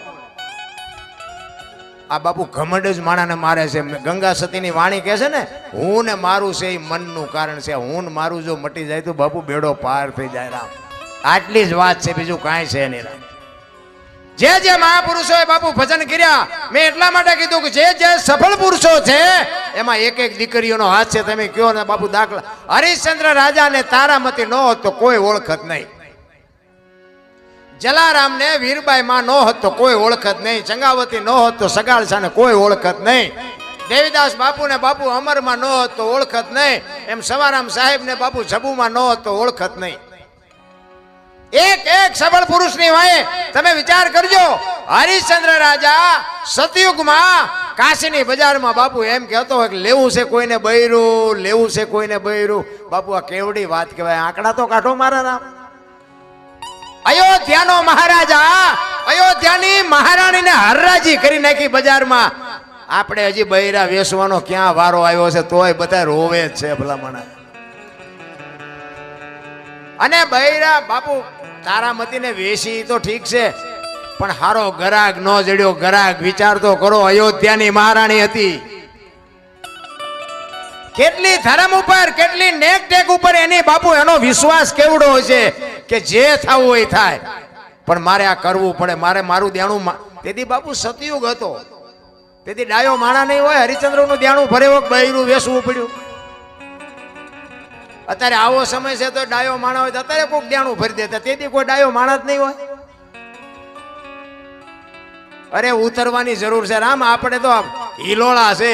આ બાપુ ઘમંડ જ માણાને મારે છે. ગંગા સતીની વાણી કહે છે ને, હું ને મારું છે એ મનનું કારણ છે. હું ને મારું જો મટી જાય તો બાપુ બેડો પાર થઈ જાય. રામ આટલી જ વાત છે, બીજું કાંઈ છે નહીં. રામ જે મહાપુરુષોએ બાપુ ભજન કર્યા, મેં એટલા માટે કીધું કે જે સફળ પુરુષો છે એમાં એક દીકરીઓનો હાથ છે. તમે કયો ને બાપુ દાખલા, હરિશ્ચંદ્ર રાજા ને તારામતી ન હોત તો કોઈ ઓળખત નહીં. જલારામ ને વીરબાઈ માં ન હોત તો કોઈ ઓળખત નહીં. ચંગાવતી ન હોત તો સગાળસા ને કોઈ ઓળખત નહીં. દેવીદાસ બાપુ ને બાપુ અમરમાં ન હોત તો ઓળખત નહીં. એમ સવારામ સાહેબ ને બાપુ જબુમાં ન હોત તો ઓળખત નહીં. એક સફળ પુરુષની વાય તમે વિચાર કરજો. હરિશ્ચંદ્ર રાજા સતયુગમાં કાશીની બજારમાં બાપુ એમ કહેતો હોય કે લેવું છે કોઈને બૈરું, લેવું છે કોઈને બૈરું. બાપુ આ કેવડી વાત કહેવાય. આંકડા તો કાઢો મારા રામ. અયોધ્યાનો મહારાજા અયોધ્યાની મહારાણીને હરરાજી કરી નાખી બજારમાં. આપણે હજી બૈરા વેસવાનો ક્યાં વારો આવ્યો છે, તોય બધા રોવે જ છે ભલામણ. અને બૈરા બાપુ તારામતીને વેસી તો ઠીક છે, પણ હારો ગરાગ ન જડ્યો. ગરાગ વિચાર તો કરો, અયોધ્યાની મહારાણી હતી. કેટલી ધર્મ ઉપર, કેટલી નેક ટેક ઉપર એની બાપુ એનો વિશ્વાસ કેવડો હોય છે કે જે થવું હોય થાય, પણ મારે આ કરવું પડે, મારે મારું દેણું. તેથી બાપુ સતયુગ હતો, તેથી ડાયો માણા નહીં હોય. હરિશ્ચંદ્રનું દેણું ભરે વખત બૈરું વેસવું પડ્યું. અત્યારે આવો સમય છે તો ડાયો માણા હોય તો અત્યારે કોઈક દેણું ભરી દેતા, તેથી કોઈ ડાયો માણા જ નહીં હોય. અરે ઉતરવાની જરૂર છે રામ. આપણે તો હિલોળા છે.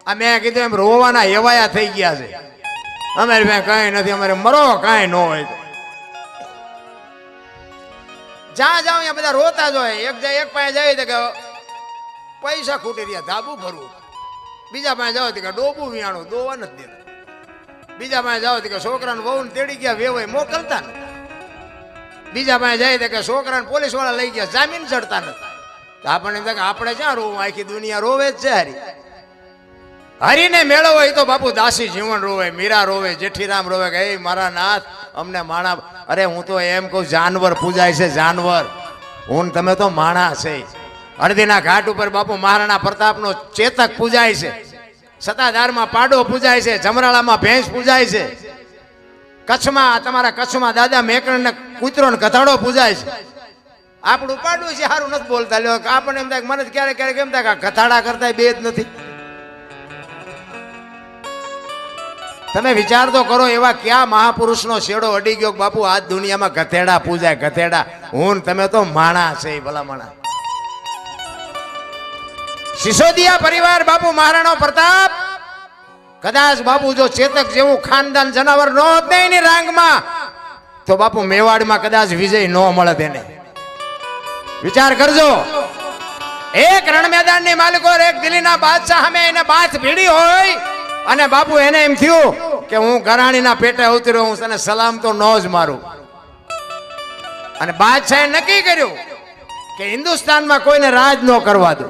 આ મેં કીધું એમ રોવાના એવાયા થઈ ગયા છે. અમારે કઈ નથી, અમારે મરો કાંઈ ન હોય. જ્યાં જાવ ત્યાં બધા રોતા જ હોય. એક પાસે જાય તો કે પૈસા ખૂટી રહ્યા, ધાબુ ભરવું. બીજા પાસે જાવ કે ડોબું વિયાણું, દોવા નથી દેતા. બીજા પાસે જાવ કે છોકરાને વહુને તેડી ગયા, વેવાય મોકલતા નથી. બીજા પાસે જાય કે છોકરાને પોલીસ વાળા લઈ ગયા, જામીન ચડતા નથી. આપણને એમ થાય કે આપણે ક્યાં રોવું, આખી દુનિયા રોવે જ છે. હરીને મેળવો એ તો બાપુ દાસી જીવન રોવે, મીરા રોવે, જેઠીરામ રોવે કે એ મારા નાથ અમને માણા. અરે હું તો એમ કહું જાનવર પૂજાય છે, જાનવર. હું તમે તો માણા છે. હળદીના ઘાટ ઉપર બાપુ મહારાણા પ્રતાપનો ચેતક પૂજાય છે, સતાધારમાં પાડો પૂજાય છે, જમરાળામાં ભેંસ પૂજાય છે, કચ્છમાં તમારા કચ્છમાં દાદા મેકરણ ને કૂતરો ને ગધાડો પૂજાય છે. આપણું પાડું છે સારું નથી બોલતા. લ્યો આપણને એમ થાય મને ક્યારેક ક્યારેક એમ થાય કે ગધાડા કરતા બે જ નથી. તમે વિચાર તો કરો, એવા ક્યાં મહાપુરુષનો શેડો અડી ગયો બાપુ આજ દુનિયામાં ગધેડા પૂજાય, ગધેડા. હું તમે તો માણા છે, ભલા માણા. સિસોદિયા પરિવાર બાપુ મહારાણો પ્રતાપ કદાચ બાપુ જો ચેતક જેવું ખાનદાન જનાવર ન હોત ને એની રાંગમાં, તો બાપુ મેવાડમાં કદાચ વિજય ન મળે તેને. વિચાર કરજો, એક રણ મેદાનની માલિકો, એક દિલ્હીના બાદશાહ સામે એને બાથ ભીડી હોય અને બાપુ એને એમ થયું કે હું ગરાણીના પેટે ઉતર્યો, હું તને સલામ તો ન જ મારું. અને બાદશાહે નક્કી કર્યું કે હિન્દુસ્તાનમાં કોઈને રાજ ન કરવા દો.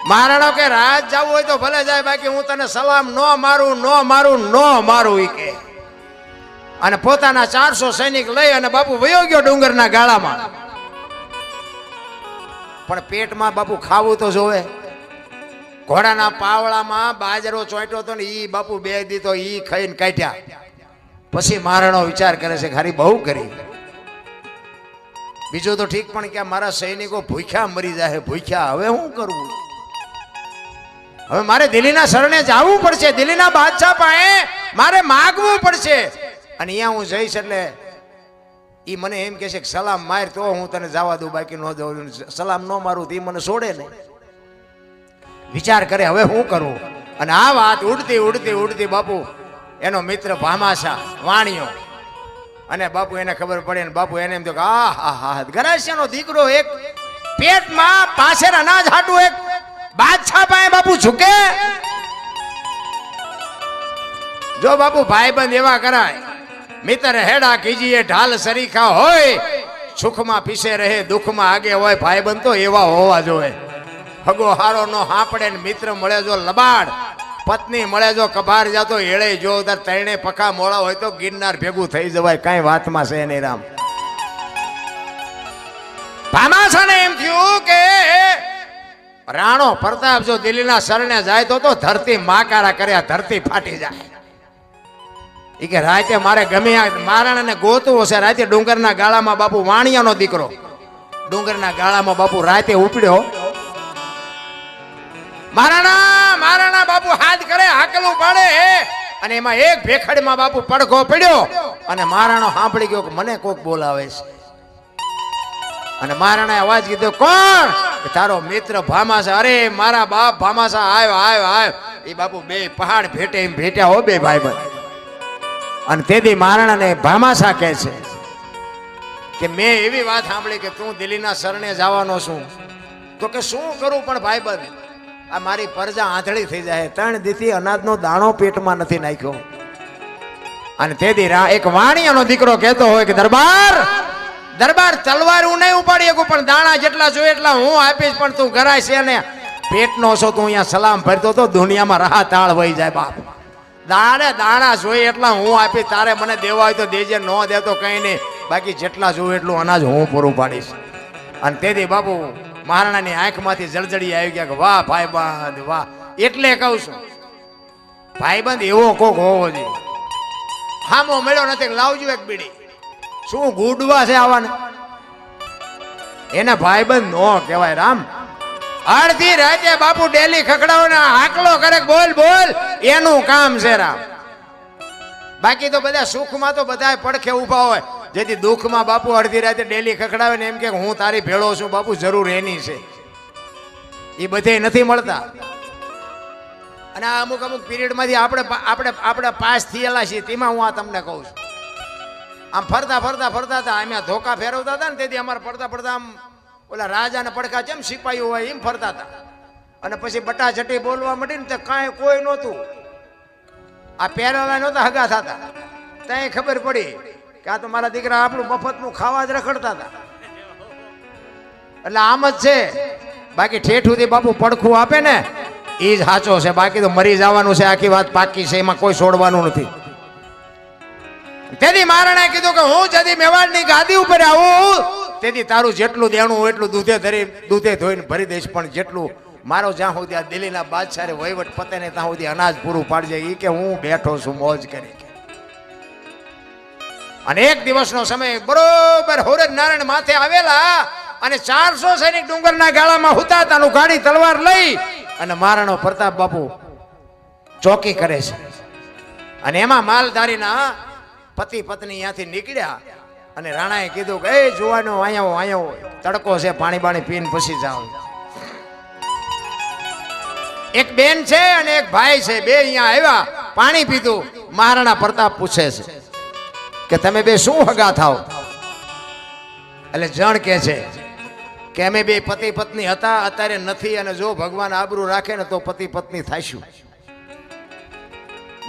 મહારાણો કે રાજ જવું હોય તો ભલે જાય, બાકી હું તને સલામ ન મારું, ન મારું, ન મારું ઈ કે. અને પોતાના 400 સૈનિક લઈ અને બાપુ વયો ગયો ડુંગરના ગાળામાં. પણ પેટમાં બાપુ ખાવું તો જોવે. ઘોડાના પાવળામાં બાજરો ચોંટ્યો હતો ને ઈ બાપુ 2 દી તો ઈ ખાઈને કાઢ્યા. પછી મહારાણો વિચાર કરે છે ખારી બહુ કરી. બીજું તો ઠીક, પણ કે મારા સૈનિકો ભૂખ્યા મરી જાય, ભૂખ્યા. હવે શું કરવું? હવે મારે દિલ્હીના શરણે જવું પડશે, દિલ્હીના બાદશાહ પાસે મારે માગવું પડશે. અને અહીંયા હું જઈશ એટલે ઈ મને એમ કહે છે કે સલામ માર તો હું તને જવા દઉં, બાકી ન જવું. સલામ ન મારું તો ઈ મને છોડે નહીં. વિચાર કરે હવે શું કરવું. અને આ વાત ઉડતી ઉડતી ઉડતી બાપુ એનો મિત્ર ભામાશા વાણિયો, અને બાપુ એને ખબર પડે ને બાપુ એને એમ તો આ ગરાસિયાનો દીકરો એક પેટમાં પાછળ અનાજ હાટું એક બાદશાહ પાસે બાપુ ઝૂકે. જો બાપુ ભાઈબંધ એવા કરાય, મિત્ર હેડા કીજીએ ઢાલ સરીખા હોય, સુખમાં પીછે રહે દુઃખમાં આગે હોય. ભાઈબંધ તો એવા હોવા જોઈએ. હગો હારો નો હાંપડે ને મિત્ર મળે જો લબાડ, પત્ની મળે જો કભાર જાતો એળે જો તરણે પખા મોળા હોય તો ગિરનાર ભેગું થઈ જવાય. કઈ વાતમાં છે નહીં રામ. ભામાશાને એમ થયું કે રાણો પ્રતાપ જો દિલ્હીના શરણે જાય તો ધરતી માકારા કર્યા, ધરતી ફાટી જાય. એ કે રાતે મારે ગમે મહારાણાને ગોતવો છે. રાતે ડુંગરના ગાળામાં બાપુ વાણિયાનો દીકરો ડુંગરના ગાળામાં બાપુ રાતે ઉપડ્યો. મહારાણા બાપુ હાથ કરે, હાકલું પાડે, અને એમાં એક ભેખડમાં બાપુ પડઘો પડ્યો. અને મહારાણો સાંભળી ગયો કે મને કોક બોલાવે છે. અને મહારાણાએ અવાજ કીધો, કોણ? તારો મિત્ર ભામાશા. અરે મારા બાપ ભામાશા, આવ્યો આવ્યો આવ્યો. એ બાપુ બે પહાડ ભેટે એમ ભેટ્યા હો બે ભાઈબંધ. અને તેથી મહારાણાને ભામાશા કહે છે કે મેં એવી વાત સાંભળી કે તું દિલ્હીના શરણે જવાનો છું. તો કે શું કરું પણ ભાઈબંધ, આ મારી પરજા આંધળી થઈ જાય. 3 દીથી અનાજનો દાણો પેટમાં નથી નાખ્યો. અને તેથી એક વાણિયાનો દીકરો કહેતો હોય કે દરબાર દરબાર તલવાર હું નહીં ઉપાડી શકું, પણ દાણા જેટલા જોઈએ એટલા હું આપીશ. પણ તું ગરાય છે ને પેટનો છો, તું અહીંયા સલામ ભરતો તો દુનિયામાં રાહ તાળ વહી જાય. બાપ દાણા જોઈએ એટલા હું આપીશ. તારે મને દેવા હોય તો દેજે, ન દે તો કઈ નહીં. બાકી જેટલા જોઈએ એટલું અનાજ હું પૂરું પાડીશ. અને તેથી બાપુ મહારાણાની આંખમાંથી જળજળી આવી ગયા કે વાહ ભાઈબંધ વાહ. એટલે કહું છું ભાઈબંધ એવો કોક હોવો જોઈએ. હામો મળ્યો નથી, લાવજો એક બીડી. શું ગુડવા છે આવાને? એને ભાઈબંધ નો કહેવાય રામ. અડધી રાતે બાપુ ડેલી ખખડાવો ને હાકલો કરે, બોલ બોલ, એનું કામ છે રામ. બાકી તો બધા સુખમાં તો બધા પડખે ઉભા હોય, જેથી દુઃખમાં બાપુ અડધી રાતે ડેલી ખખડાવે ને એમ કે હું તારી ભેળો છું. બાપુ જરૂર એની છે, એ બધે નથી મળતા. અને આ અમુક પીરિયડમાંથી આપણે પાસ થયેલા છીએ, તેમાં હું આ તમને કહું છું. આમ ફરતા ફરતા ફરતા હતા, અમે ધોકા ફેરવતા હતા ને તેથી અમારે પડતા પડતા આમ ઓલા રાજાના પડખા જેમ સિપાહીઓ હોય એમ ફરતા હતા. અને પછી બટાચટી બોલવા માંડી ને તો કાંઈ કોઈ નહોતું. આ પહેરવા નહોતા હગા થતા. ત્યાં ખબર પડી કે આ તો મારા દીકરા આપણું મફતનું ખાવા જ રખડતા હતા. એટલે આમ જ છે. બાકી ઠેઠ સુધી બાપુ પડખું આપે ને એ જ સાચો છે. બાકી તો મરી જવાનું છે. આખી વાત પાકી છે, એમાં કોઈ છોડવાનું નથી. તેથી મહારાણાએ કીધું કે હું જદી મેવાડની ગાદી ઉપર આવું તેથી તારું જેટલું દેણું હોય એટલું દૂધે ધોઈને ભરી દઈશ, પણ જેટલું મારો જ્યાં સુધી આ દિલ્હીના બાદશાહે વહીવટ પતે ને ત્યાં સુધી અનાજ પૂરું પાડજે. એ કે હું બેઠો છું મોજ કરી. અને એક દિવસનો સમય બરોબર હોરજ નારાયણ માથે આવેલા અને 400 સૈનિક ડુંગરના ગાળામાં હુતા તાનું ગાડી તલવાર લઈ અને મહારાણો પ્રતાપ બાપુ ચોકી કરે છે. અને એમાં માલધારીના પતિ પત્ની ત્યાંથી નીકળ્યા અને રાણાએ કીધું કે એ જુવાનો અહીંયા તડકો છે, પાણી બાણી પીને પછી જાઓ. એક બેન છે અને એક ભાઈ છે, બે અહીંયા આવ્યા, પાણી પીધું. મહારાણા પ્રતાપ પૂછે છે કે તમે બે શું હગા થાવ? એટલે જણ કે છે કે અમે બે પતિ પત્ની હતા, અત્યારે નથી, અને જો ભગવાન આબરૂ રાખે ને તો પતિ પત્ની થાશું.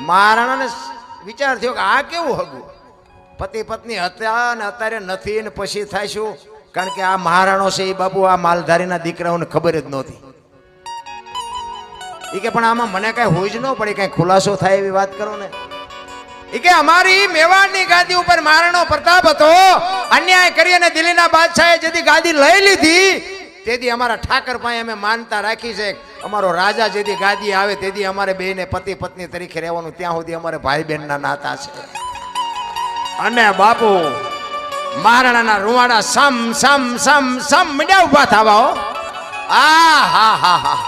મહારાણાને વિચાર થયો કે આ કેવું હગું? પતિ પત્ની હતા અને અત્યારે નથી ને પછી થાશું? કારણ કે આ મહારાણો છે એ બાપુ આ માલધારીના દીકરાઓને ખબર જ નહોતી. એ કે પણ આમાં મને કઈ હોય જ ન પડે, કઈ ખુલાસો થાય એવી વાત કરો ને. એ કે અમારી મેવાડની ગાદી ઉપર મહારાણો પ્રતાપ હતો, અન્યાય કરી અને દિલ્હીના બાદશાહે જેથી ગાદી લઈ લીધી તેથી અમારા ઠાકર પાસે અમે માનતા રાખી છે. અમારો રાજા જેથી ગાદી આવે તેથી અમારે બેને પતિ પત્ની તરીકે રહેવાનું, ત્યાં સુધી અમારે ભાઈ બહેનના નાતા છે. અને બાપુ મહારાણાના રૂવાડા સમ સમ સમ સમ મીડિયા ઉભા થવા. આ હા હા હા,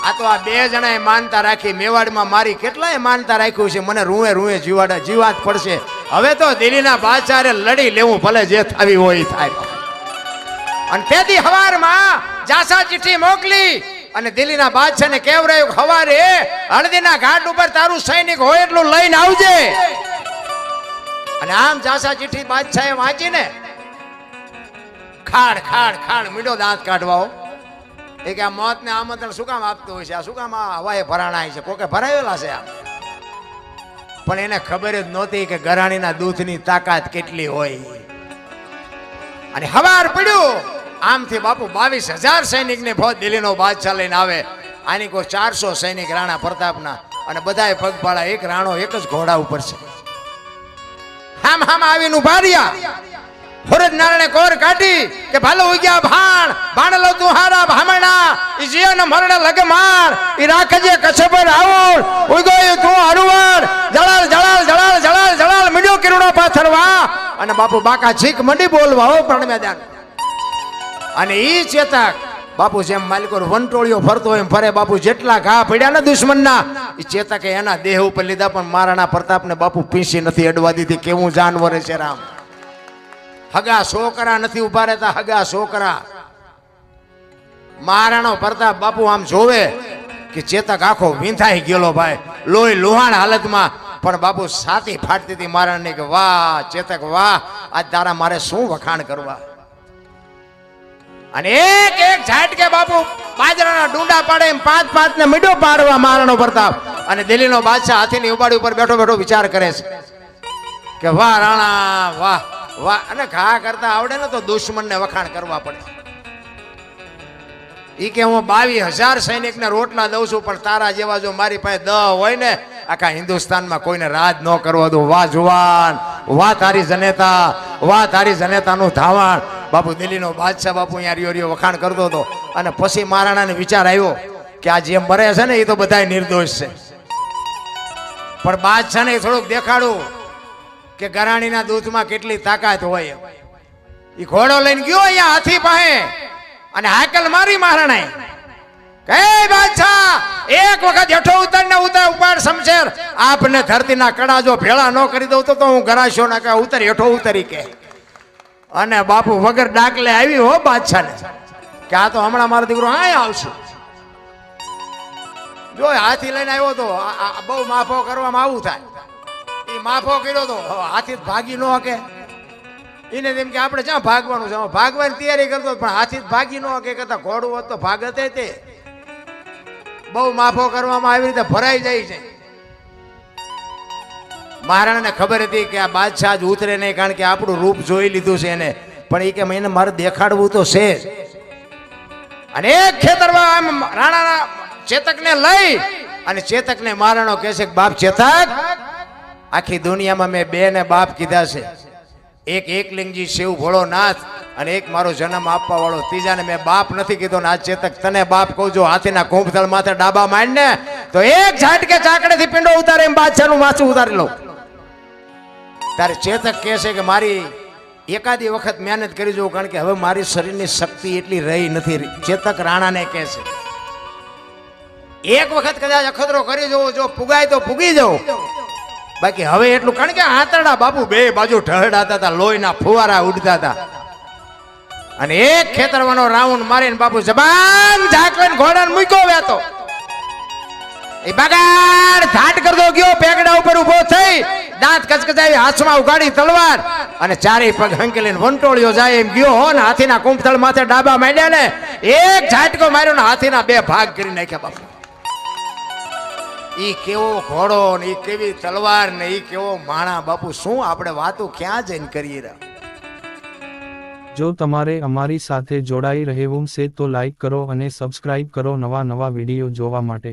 આ તો આ બે જણાએ માનતા રાખી. મેવાડમાં મારી કેટલાય માનતા રાખ્યું છે. મને રૂએ રૂએ જીવાત પડશે. હવે તો દિલ્હીના બાદશાહે લડી લેવું, ભલે જે થાવી હોય થાય. અને તેથી હવારમાં જાસા ચિઠ્ઠી મોકલી અને દિલ્હીના બાદશાહને કહેવરાયું હવારે હળદીના ઘાટ ઉપર તારું સૈનિક હોય એટલું લઈને આવજે. અને આમ જાસા ચિઠ્ઠી બાદશાહે વાંચીને ખાડ ખાડ ખાડ મીડો દાંત કાઢવાઓ. એ કે આ મોતને આમંત્રણ શું કામ આપતું હોય છે? આ શું કામ આ હવાએ ભરાણા છે? કોકે ભરાયેલા છે આ. પણ એને ખબર જ નહોતી કે ગરાણીના દૂધની તાકાત કેટલી હોય. અને હવાર પડ્યું આમથી બાપુ 22,000 સૈનિકને ફોજ દિલ્હીનો બાદશાહ લઈને આવે. આની કોઈ 400 સૈનિક રાણા પ્રતાપના, અને બધાએ પગપાળા. એક રાણો એક જ ઘોડા ઉપર છે. હામ હામ આવીને ઉભા રહ્યા. હોરજ નારાયણે કોર કાઢી કે ભાલો ઉગ્યા ભાણ ભાણલો તું હારા ભામણા ઈ જીવન મરણ લગ માર ઈ રાખજે કચ્છ પર આવોળ ઉગોય તું હરુવર જળાલ જળાલ જળાલ જળાલ જળાલ મીડો કિરણો પાથરવા. અને બાપુ બાકા છીક મંડી બોલવા હો પણ મેદાન. અને ઈ ચેતક બાપુ જેમ માલિકો વંટોળીઓ ફરતો હોય એમ ફરે. બાપુ જેટલા ઘા પડ્યા ને દુશ્મનના એ ચેતકે એના દેહ ઉપર લીધા, પણ મહારાણા પ્રતાપને બાપુ પીંસી નથી અડવા દીધી. કેવું જાનવર છે રામ! હગા છોકરા નથી ઉભા રહેતા, હગા છોકરા. મહારાણો પ્રતાપ બાપુ આમ જોવે કે ચેતક આખો વિંધાઈ ગયેલો ભાઈ, લોહી લુહાણ હાલતમાં. પણ બાપુ છાતી ફાટતી હતી મહારાણને કે વાહ ચેતક વાહ, આજ તારા મારે શું વખાણ કરવા. અને એક એક ઝાટકે બાપુ બાજરાના ડુંડા પાડે એમ 5-5 ને મીડો પાડવા મહારાણો પ્રતાપ. અને દિલ્હીનો બાદશાહ હાથીની ઉબાડી ઉપર બેઠો બેઠો વિચાર કરે છે કે વાહ રાણા વાહ વાહ. અને ઘા કરતા આવડે ને તો દુશ્મનને વખાણ કરવા પડે. ઈ કે હું 22,000 સૈનિકને રોટલા દઉં છું, પણ તારા જેવા જો મારી પાસે 10 હોય ને આખા હિન્દુસ્તાનમાં કોઈને રાજ ન કરવા દઉં. વાહ જુવાન, વાહ તારી જનેતા, વાહ તારી જનેતાનું ધાવણ. બાપુ દિલ્હીનો બાદશાહ બાપુ અહીંયા રિયો રિયો વખાણ કરતો હતો. અને પછી મહારાણાને વિચાર આવ્યો કે આ જે મરે છે ને એ તો બધા નિર્દોષ છે, પણ બાદશાહને થોડુંક દેખાડું કે ગરાણીના દૂધમાં કેટલી તાકાત હોય. એ ઘોડો લઈને ગયો અહીંયા હાથી પાસે અને હાકલ મારી મહારાણાએ કે બાદશાહ એક વખત હેઠો ઉતર ને ઉપાડ શમશેર. આપને ધરતીના કડા જો ભેળા ન કરી દઉં તો હું ગરાશો ના કે ઉતર હેઠો ઉતરી કે. અને બાપુ વગર ડાકલે આવી હો બાદશાહને કે આ તો હમણાં મારો દીકરો આય આવશે. જો હાથી લઈને આવ્યો તો બહુ માફો કરવામાં આવું થાય. એ માફો કર્યો તો હવે હાથી ભાગી ન હકે. એને તેમ કે આપણે ક્યાં ભાગવાનું છે, ભાગવાની તૈયારી કરતો પણ હાથી ભાગી ન હકે, કરતા ઘોડું હોત તો ભાગતે તે. બહુ માફો કરવામાં આવી રીતે ભરાઈ જાય છે. મહારાણાને ખબર હતી કે આ બાદશાહ જ ઉતરે નહીં, કારણ કે આપણું રૂપ જોઈ લીધું છે એને. પણ એ કે એને મારે દેખાડવું તો છે જ. અને એક ખેતરમાં આમ રાણાના ચેતકને લઈ અને ચેતકને મહારાણો કહે છે કે બાપ ચેતક, આખી દુનિયામાં મેં બે ને બાપ કીધા છે, એક એકલિંગજી શિવ ભોળોનાથ અને એક મારો જન્મ આપવા વાળો, ત્રીજાને મેં બાપ નથી કીધો. ને આ ચેતક તને બાપ કહું છું, હાથીના કુંભતળ માથે ડાબા માંડને તો એક ઝાટકે ચાકડેથી પિંડો ઉતારે એમ બાદશાહનું માથું ઉતારી લઉં. તારે ચેતક કહે છે કે મારી એકાદી વખત મહેનત કરી જોઉં, કારણ કે હવે મારી શરીરની શક્તિ એટલી રહી નથી. ચેતક રાણાને કહે છે એક વખત કદાચ અખતરો કરી જોઉં, જો પુગાય તો પુગી જાઉં, બાકી હવે એટલું. કારણ કે આંતરડા બાપુ બે બાજુ ઢળડાતા હતા, લોહીના ફુવારા ઉડતા હતા. અને એક ખેતરવાનો રાઉન્ડ મારીને બાપુ જબાન ઝાકવીને ઘોડાને મૂક્યો વેતો. એ બગાડ ધાટ કરતો ગયો, પેગડા ઉપર ઉભો થઈ, દાંત કચકચાવી, હાથમાં ઉગાડી તલવાર અને ચારે પગ હંકેલીને વંટોળ્યો જાય એમ ગયો હો. ને હાથીના કુંભતળ માથે ડાબા માંડ્યા ને એક ઝાટકો માર્યો ને હાથીના બે ભાગ કરી નાખ્યા બાપુ. ઈ કેવો ઘોડો ને ઈ કેવી તલવાર ને ઈ કેવો માણા બાપુ, શું આપણે વાતો ક્યાં જઈને કરીએ રહ્યા. જો તમારે અમારી સાથે જોડાઈ રહેવું છે તો લાઈક કરો અને સબસ્ક્રાઇબ કરો નવા નવા વિડીયો જોવા માટે.